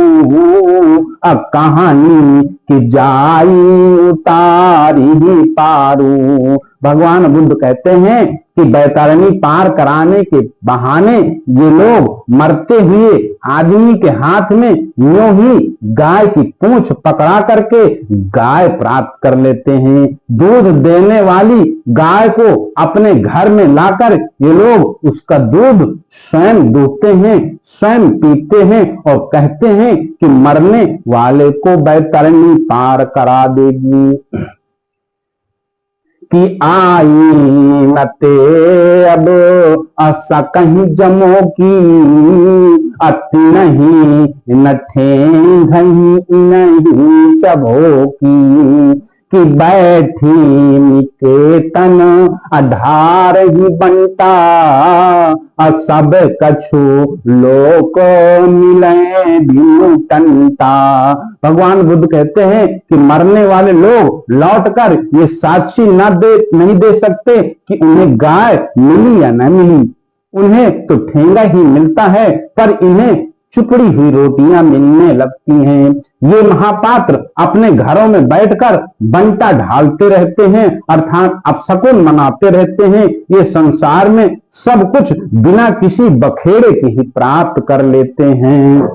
कहानी कि जाई उतारी पारू। भगवान बुद्ध कहते हैं कि बैतरणी पार कराने के बहाने ये लोग मरते हुए आदमी के हाथ में यूं ही गाय की पूंछ पकड़ा करके गाय प्राप्त कर लेते हैं। दूध देने वाली गाय को अपने घर में लाकर ये लोग उसका दूध स्वयं दूहते हैं, स्वयं पीते हैं और कहते हैं कि मरने वाले को बैतरणी पार करा देगी। कि आई नते अब ऐसा कहीं जमो की, अति नहीं नठे घही नहीं चबो की। कि बैठी निकेतन आधार ही बनता, सब कछु लोक मिले बिनु टंटा। भगवान बुद्ध कहते हैं कि मरने वाले लोग लौटकर ये साक्षी नहीं दे सकते कि उन्हें गाय मिली या न मिली। उन्हें तो ठेंगा ही मिलता है, पर इन्हें चुपड़ी हुई रोटियां मिलने लगती हैं। ये महापात्र अपने घरों में बैठकर बंटा ढालते रहते हैं, अर्थात अपशकुन मनाते रहते हैं। ये संसार में सब कुछ बिना किसी बखेड़े के ही प्राप्त कर लेते हैं।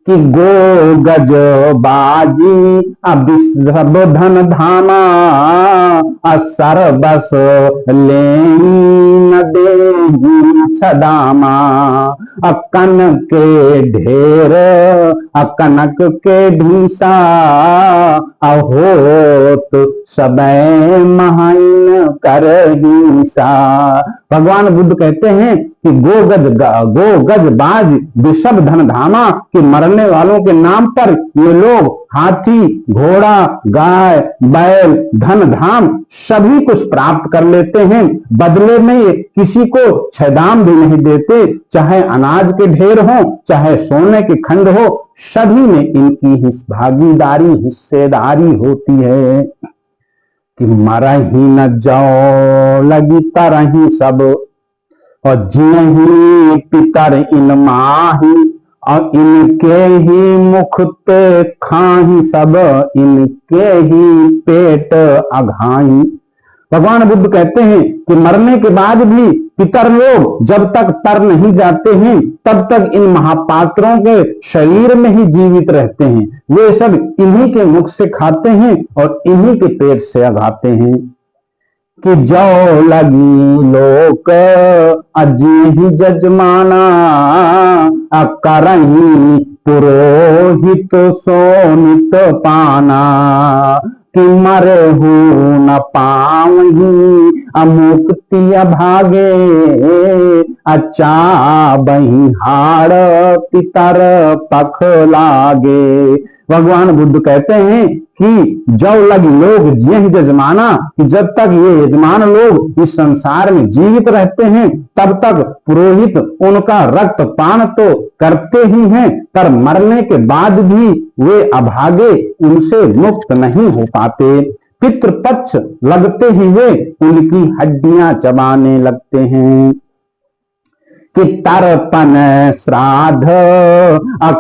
कि गो गज बाजी अब सब धन धामा सरबस ले न देगी छदामा। कनक के ढेर कनक के ढीसा होत सबे महान कर हिंसा। भगवान बुद्ध कहते हैं कि गो गज बाज विषभ धन धामा, कि मरने वालों के नाम पर ये लोग हाथी घोड़ा गाय बैल धन धाम सभी कुछ प्राप्त कर लेते हैं। बदले में ये किसी को छदाम भी नहीं देते, चाहे अनाज के ढेर हो चाहे सोने के खंड हो, सभी में इनकी भागीदारी हिस्सेदारी होती है। कि मरही न जाओ लगी तरही सब और जियही पितर इन माही, और इनके ही मुख ते खाही सब इनके ही पेट अघाई। भगवान बुद्ध कहते हैं कि मरने के बाद भी पितर लोग जब तक तर नहीं जाते हैं तब तक इन महापात्रों के शरीर में ही जीवित रहते हैं। वे सब इन्हीं के मुख से खाते हैं और इन्हीं के पेट से अघाते हैं। कि जो लगी लोक अजी जजमाना करही पुरोहित सोनित पाना। कि मरे हु न पावही अमुक्ति अभागे अच्छा बही हाड़ पितर पख लागे। भगवान बुद्ध कहते हैं कि जो लगी लोग जिये जजमाना, कि जब तक ये यजमान लोग इस संसार में जीवित रहते हैं तब तक पुरोहित उनका रक्त पान तो करते ही हैं, पर मरने के बाद भी वे अभागे उनसे मुक्त नहीं हो पाते। पितृपक्ष लगते ही वे उनकी हड्डियां चबाने लगते हैं। कि तर्पण श्राद्ध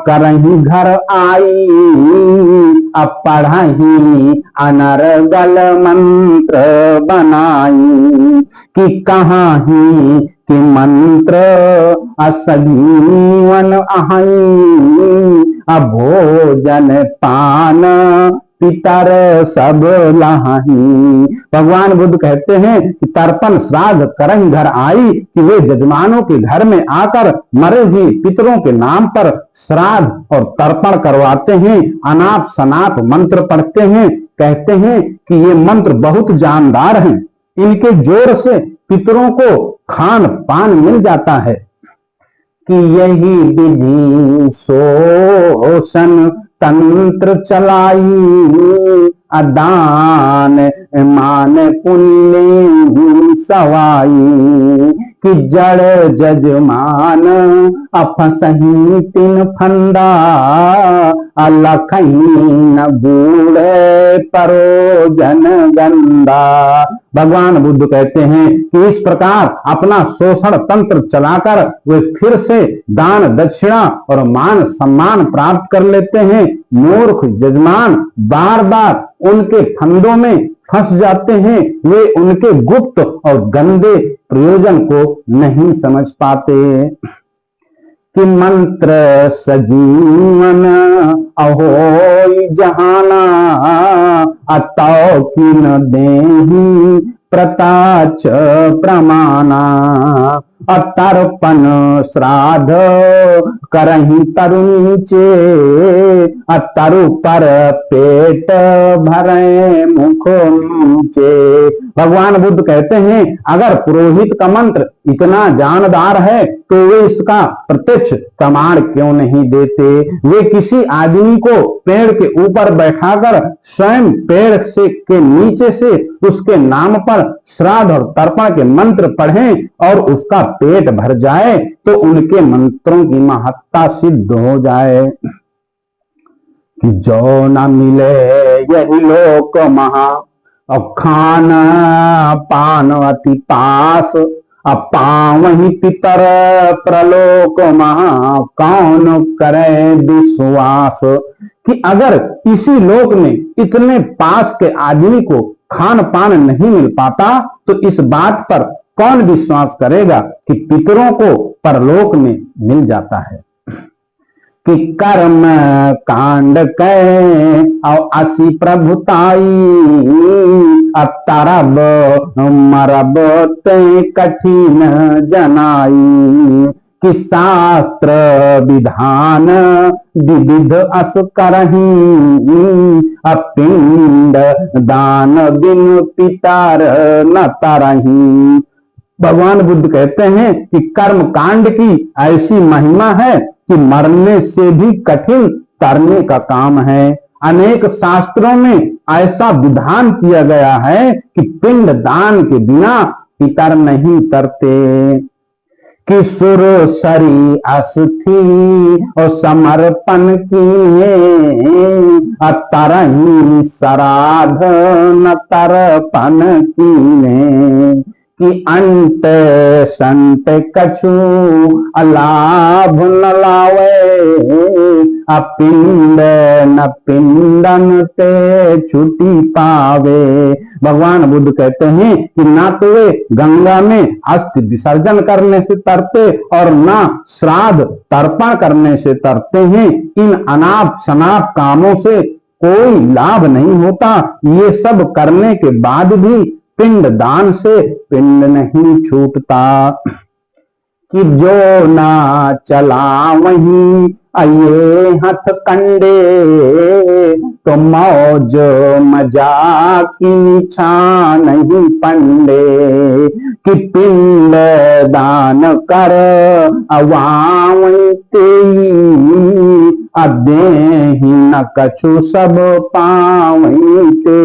करही घर आई पढ़ही अनर्गल मंत्र बनाई। कि कहाँ ही कि मंत्र असजीवन अहई भोजन पान पितर सब लाही। भगवान बुद्ध कहते हैं कि तर्पण श्राद्ध करही घर आई, कि वे जजमानों के घर में आकर मरे हुए पितरों के नाम पर श्राद्ध और तर्पण करवाते हैं, अनाप शनाप मंत्र पढ़ते हैं। कहते हैं कि ये मंत्र बहुत जानदार हैं, इनके जोर से पितरों को खान पान मिल जाता है। कि यही विधि शोषण तंत्र चलाई अदान मान पुण्य सवाई। कि जड़ जजमान अफसही तिन फंदा अलखही न बूढ़े परो जन गंदा। भगवान बुद्ध कहते हैं कि इस प्रकार अपना शोषण तंत्र चलाकर वे फिर से दान दक्षिणा और मान सम्मान प्राप्त कर लेते हैं। मूर्ख जजमान बार बार उनके फंदों में फंस जाते हैं, वे उनके गुप्त और गंदे प्रयोजन को नहीं समझ पाते। कि मंत्र सजीवन अहो जहाना अतौ की न देही प्रताच प्रमाना। तर्पण श्राद्ध करही तरुणीचे तरु पर पेट भरे मुख नीचे। भगवान बुद्ध कहते हैं अगर पुरोहित का मंत्र इतना जानदार है तो वे इसका प्रत्यक्ष प्रमाण क्यों नहीं देते। वे किसी आदमी को पेड़ के ऊपर बैठाकर स्वयं पेड़ से के नीचे से उसके नाम पर श्राद्ध और तर्पण के मंत्र पढ़ें और उसका पेट भर जाए तो उनके मंत्रों की महत्ता सिद्ध हो जाए। कि जो न मिले यही लोक महा और खान पान अति पास पावही पितर प्रलोक महा कौन करे विश्वास। कि अगर इसी लोक में इतने पास के आदमी को खान पान नहीं मिल पाता तो इस बात पर कौन विश्वास करेगा कि पितरों को परलोक में मिल जाता है। कि कर्म कांड कै और असी प्रभुताई, अतरब मरब ते कठिन जनाई, कि शास्त्र विधान विविध अस करही, अपिंड दान बिन पितर न तरही। भगवान बुद्ध कहते हैं कि कर्म कांड की ऐसी महिमा है कि मरने से भी कठिन तरने का काम है। अनेक शास्त्रों में ऐसा विधान किया गया है कि पिंड दान के बिना पितर नहीं तरते, कि सुर सरी अस्थि और समर्पण किए, तरही सराध न तरपन कीने, कि अंत संत कछु अलाभ न लावे, अपिंड न पिंडन ते छुटी पावे। भगवान बुद्ध कहते हैं कि ना तो वे गंगा में अस्थि विसर्जन करने से तरते और ना श्राद्ध तर्पण करने से तरते हैं। इन अनाप शनाप कामों से कोई लाभ नहीं होता। ये सब करने के बाद भी पिंड दान से पिंड नहीं छूटता, कि जो ना चला वहीं आये हथ कंडे, तो मौज मजाक की इच्छा नहीं पंडे, कि पिंड दान कर अवावते, अदेहि न कछु सब पावते।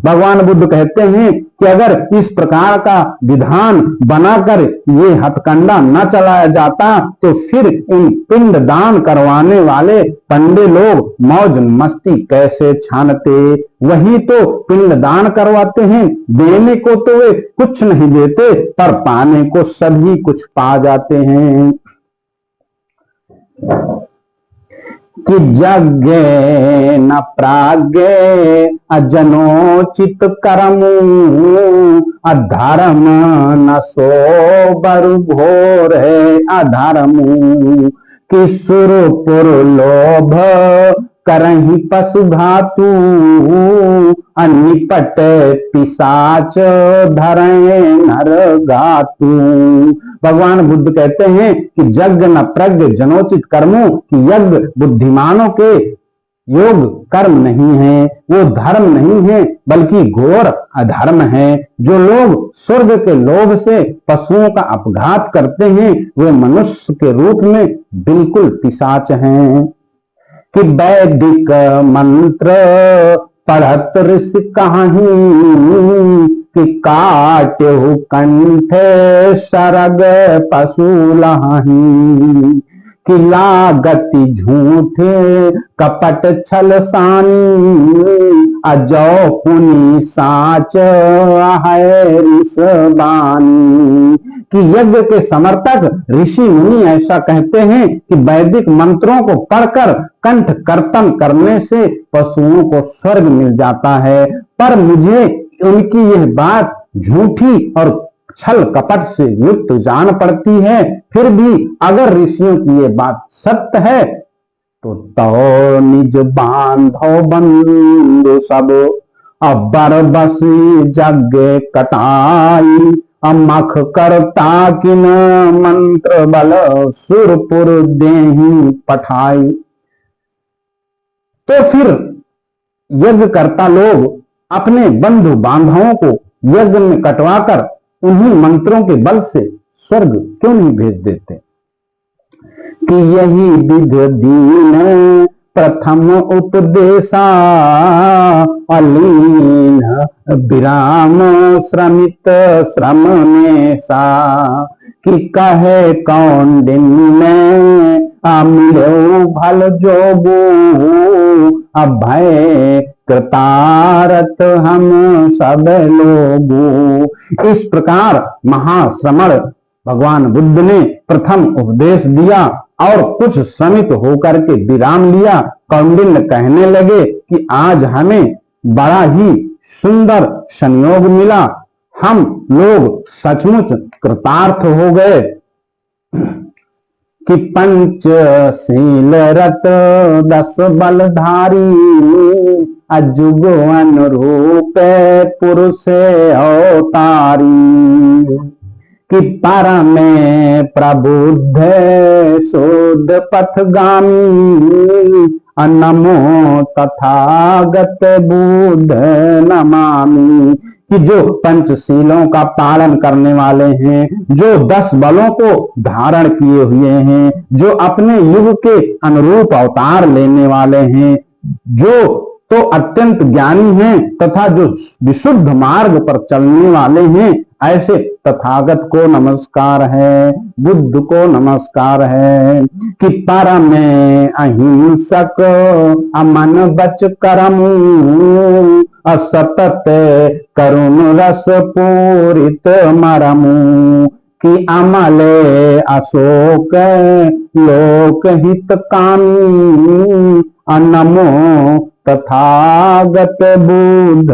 भगवान बुद्ध कहते हैं कि अगर इस प्रकार का विधान बनाकर ये हथकंडा न चलाया जाता तो फिर इन पिंड दान करवाने वाले पंडे लोग मौज मस्ती कैसे छानते। वही तो पिंड दान करवाते हैं, देने को तो वे कुछ नहीं देते पर पाने को सभी कुछ पा जाते हैं। कि जज्ञे न प्राज्ञे अजनोचित कर्मु, अधर्म न सोबर घोर है अधर्मु, कि सुरपुर लोभ करही पशु धातु, निपट पिशाच धरे नर गातु। भगवान बुद्ध कहते हैं कि यज्ञ न प्रज्ञ जनोचित कर्मों, कि यज्ञ बुद्धिमानों के योग कर्म नहीं है, वो धर्म नहीं है बल्कि घोर अधर्म है। जो लोग स्वर्ग के लोभ से पशुओं का अपघात करते हैं वे मनुष्य के रूप में बिल्कुल पिशाच हैं। कि वैदिक मंत्र पढ़त ऋषि कहाही, कि काट्यहु कंठ सरग पशु लहाही, कि लागति झूठे कपट छल सानी, अजौ पुनि साच है ऋषबानी। कि यज्ञ के समर्थक ऋषि मुनि ऐसा कहते हैं कि वैदिक मंत्रों को पढ़कर कंठ कर्तन करने से पशुओं को स्वर्ग मिल जाता है, पर मुझे उनकी यह बात झूठी और छल कपट से युक्त जान पड़ती है। फिर भी अगर ऋषियों की ये बात सत्य है तो निज बांधो बंधु सब, अबर बसी जग कटाई, अमख करता किन मंत्र बल, सुरपुर देहि पठाई। तो फिर यज्ञ करता लोग अपने बंधु बांधवों को यज्ञ में कटवाकर उन्हीं मंत्रों के बल से स्वर्ग क्यों नहीं भेज देते। कि यही विध दीन प्रथम उपदेशा, अलीन विराम श्रमित श्रम में सा, कि कहे कौन दिन में मिलो भल जोगू, अभय कृतारत हम सब लोगू। इस प्रकार महाश्रमण भगवान बुद्ध ने प्रथम उपदेश दिया और कुछ श्रमित होकर के विराम लिया। कौंडिन्य कहने लगे कि आज हमें बड़ा ही सुंदर संयोग मिला, हम लोग सचमुच कृतार्थ हो गए। कि पंचशील रत 10 बलधारी, अजुग अनुरूप पुरुष अवतारी। कि परम प्रबुद्ध शोध पथगामी, नमो तथागत बुद्ध नमामि। कि जो पंचशीलों का पालन करने वाले हैं, जो 10 बलों को धारण किए हुए हैं, जो अपने युग के अनुरूप अवतार लेने वाले हैं, जो तो अत्यंत ज्ञानी हैं तथा जो विशुद्ध मार्ग पर चलने वाले हैं, ऐसे तथागत को नमस्कार है, बुद्ध को नमस्कार है। कि परम अहिंसक अमन बच करम, असतत करुण रस पूरित मरमु। कि अमल अशोक लोक हित कामी, नमो तथागत बुद्ध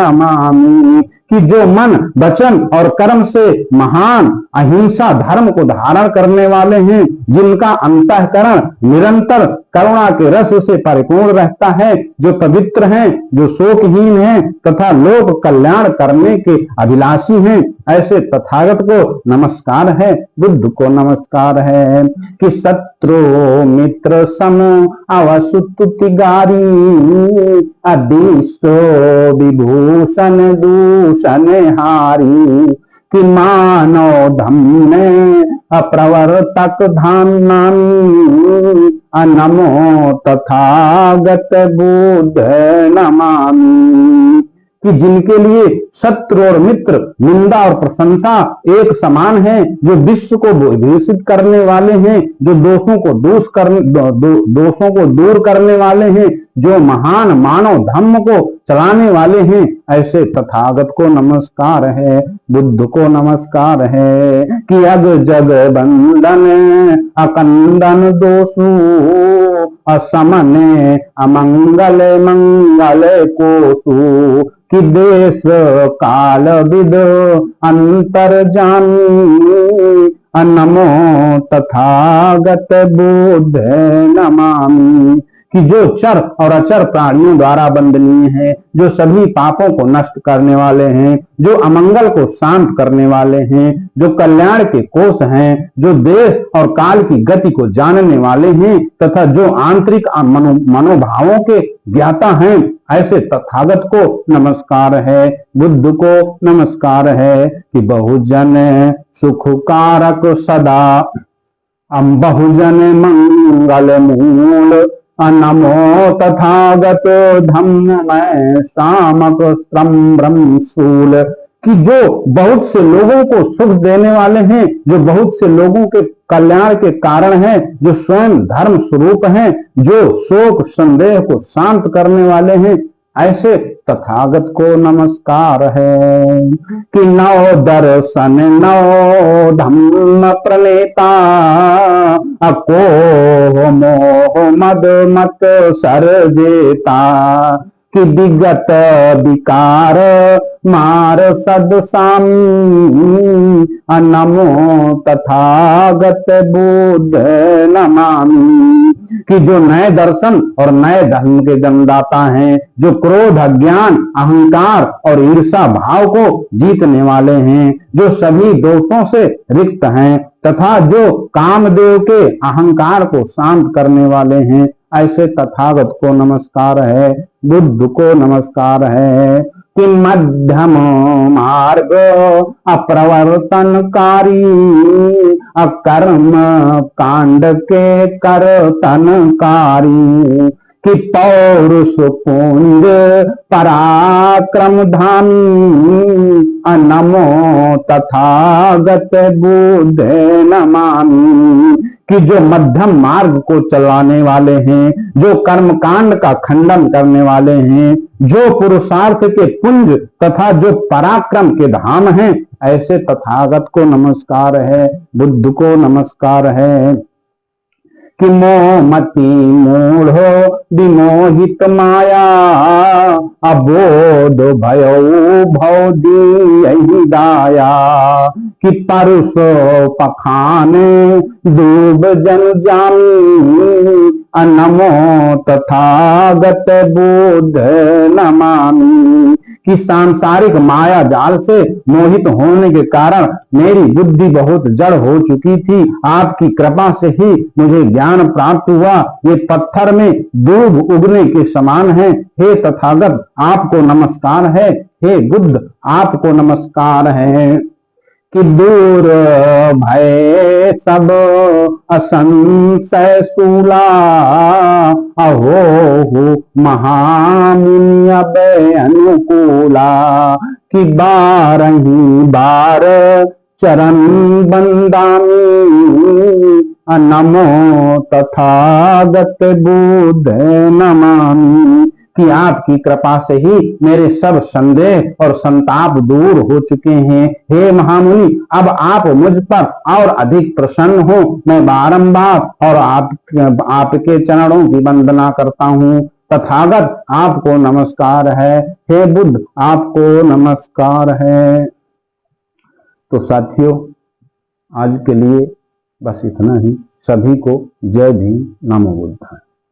नमामि। कि जो मन वचन और कर्म से महान अहिंसा धर्म को धारण करने वाले हैं, जिनका अंतःकरण निरंतर करुणा के रस से परिपूर्ण रहता है, जो पवित्र हैं, जो शोकहीन हैं तथा लोक कल्याण करने के अभिलाषी हैं, ऐसे तथागत को नमस्कार है, बुद्ध को नमस्कार है। कि शत्रु मित्र सम अवसुतुति गारी, अदीसो विभूषण दूषण हारी। कि मानव धम्मे अप्रवर्तक धाम्नामि, नमो तथागत बुद्ध नमामि। कि जिनके लिए शत्रु और मित्र निंदा और प्रशंसा एक समान है, जो विश्व को विभूषित करने वाले हैं, जो दोषों को दूर करने वाले हैं, जो महान मानव धर्म को चलाने वाले हैं, ऐसे तथागत को नमस्कार है, बुद्ध को नमस्कार है। कि अग जग बंधन अकंदन दोषु, असमने अमंगल मंगल कोसु। कि देश काल विद अंतर जानी, नमो तथागत बुद्ध नमामि। कि जो चर और अचर प्राणियों द्वारा वंदनीय है, जो सभी पापों को नष्ट करने वाले हैं, जो अमंगल को शांत करने वाले हैं, जो कल्याण के कोष हैं, जो देश और काल की गति को जानने वाले हैं तथा जो आंतरिक मनोभावों के ज्ञाता हैं, ऐसे तथागत को नमस्कार है, बुद्ध को नमस्कार है। कि बहुजन सुखकारक सदा बहुजन मंगल मूल, नमो तथागत धम्ममय सामक श्रम ब्रह्मशूल। कि जो बहुत से लोगों को सुख देने वाले हैं, जो बहुत से लोगों के कल्याण के कारण हैं, जो स्वयं धर्म स्वरूप हैं, जो शोक संदेह को शांत करने वाले हैं, ऐसे तथागत को नमस्कार है। कि नौ दर्शन नौ धम्म प्रणेता, अको मोह मद मत सर जेता। कि विगत विकार मार सद सामी, नमो तथागत बुद्ध नमामि। कि जो नए दर्शन और नए धर्म के जन्मदाता हैं, जो क्रोध अज्ञान अहंकार और ईर्षा भाव को जीतने वाले हैं, जो सभी दोषों से रिक्त हैं तथा जो कामदेव के अहंकार को शांत करने वाले हैं, ऐसे तथागत को नमस्कार है, बुद्ध को नमस्कार है। कि मध्यम मार्ग अप्रवर्तनकारी, अकर्म कांड के करतनकारी। कि पौरुष पुंज पराक्रम धामी, नमो तथागत बुद्ध नमामि। कि जो मध्यम मार्ग को चलाने वाले हैं, जो कर्म कांड का खंडन करने वाले हैं, जो पुरुषार्थ के पुंज तथा जो पराक्रम के धाम हैं, ऐसे तथागत को नमस्कार है, बुद्ध को नमस्कार है। कि मोह मति मूढ़ो विमोहित माया, अबोध भयो भव दियहि दाया। कि परसो पखाने डूब जन जामी, नमो तथागत बुद्ध नमामि। कि सांसारिक माया जाल से मोहित होने के कारण मेरी बुद्धि बहुत जड़ हो चुकी थी। आपकी कृपा से ही मुझे ज्ञान प्राप्त हुआ। ये पत्थर में दूब उगने के समान है। हे तथागत आपको नमस्कार है। हे बुद्ध आपको नमस्कार है। कि दूर भय सब असंशय शूला, अहो हो महामुनि अब अनुकूला। कि बारही बार चरण बंदामी, नमो तथागत बुद्ध नमामि। कि आपकी कृपा से ही मेरे सब संदेह और संताप दूर हो चुके हैं। हे महामुनि, अब आप मुझ पर और अधिक प्रसन्न हो। मैं बारंबार और आपके चरणों की वंदना करता हूँ। तथागत आपको नमस्कार है। हे बुद्ध आपको नमस्कार है। तो साथियों, आज के लिए बस इतना ही। सभी को जय भीम, नमो बुद्धाय।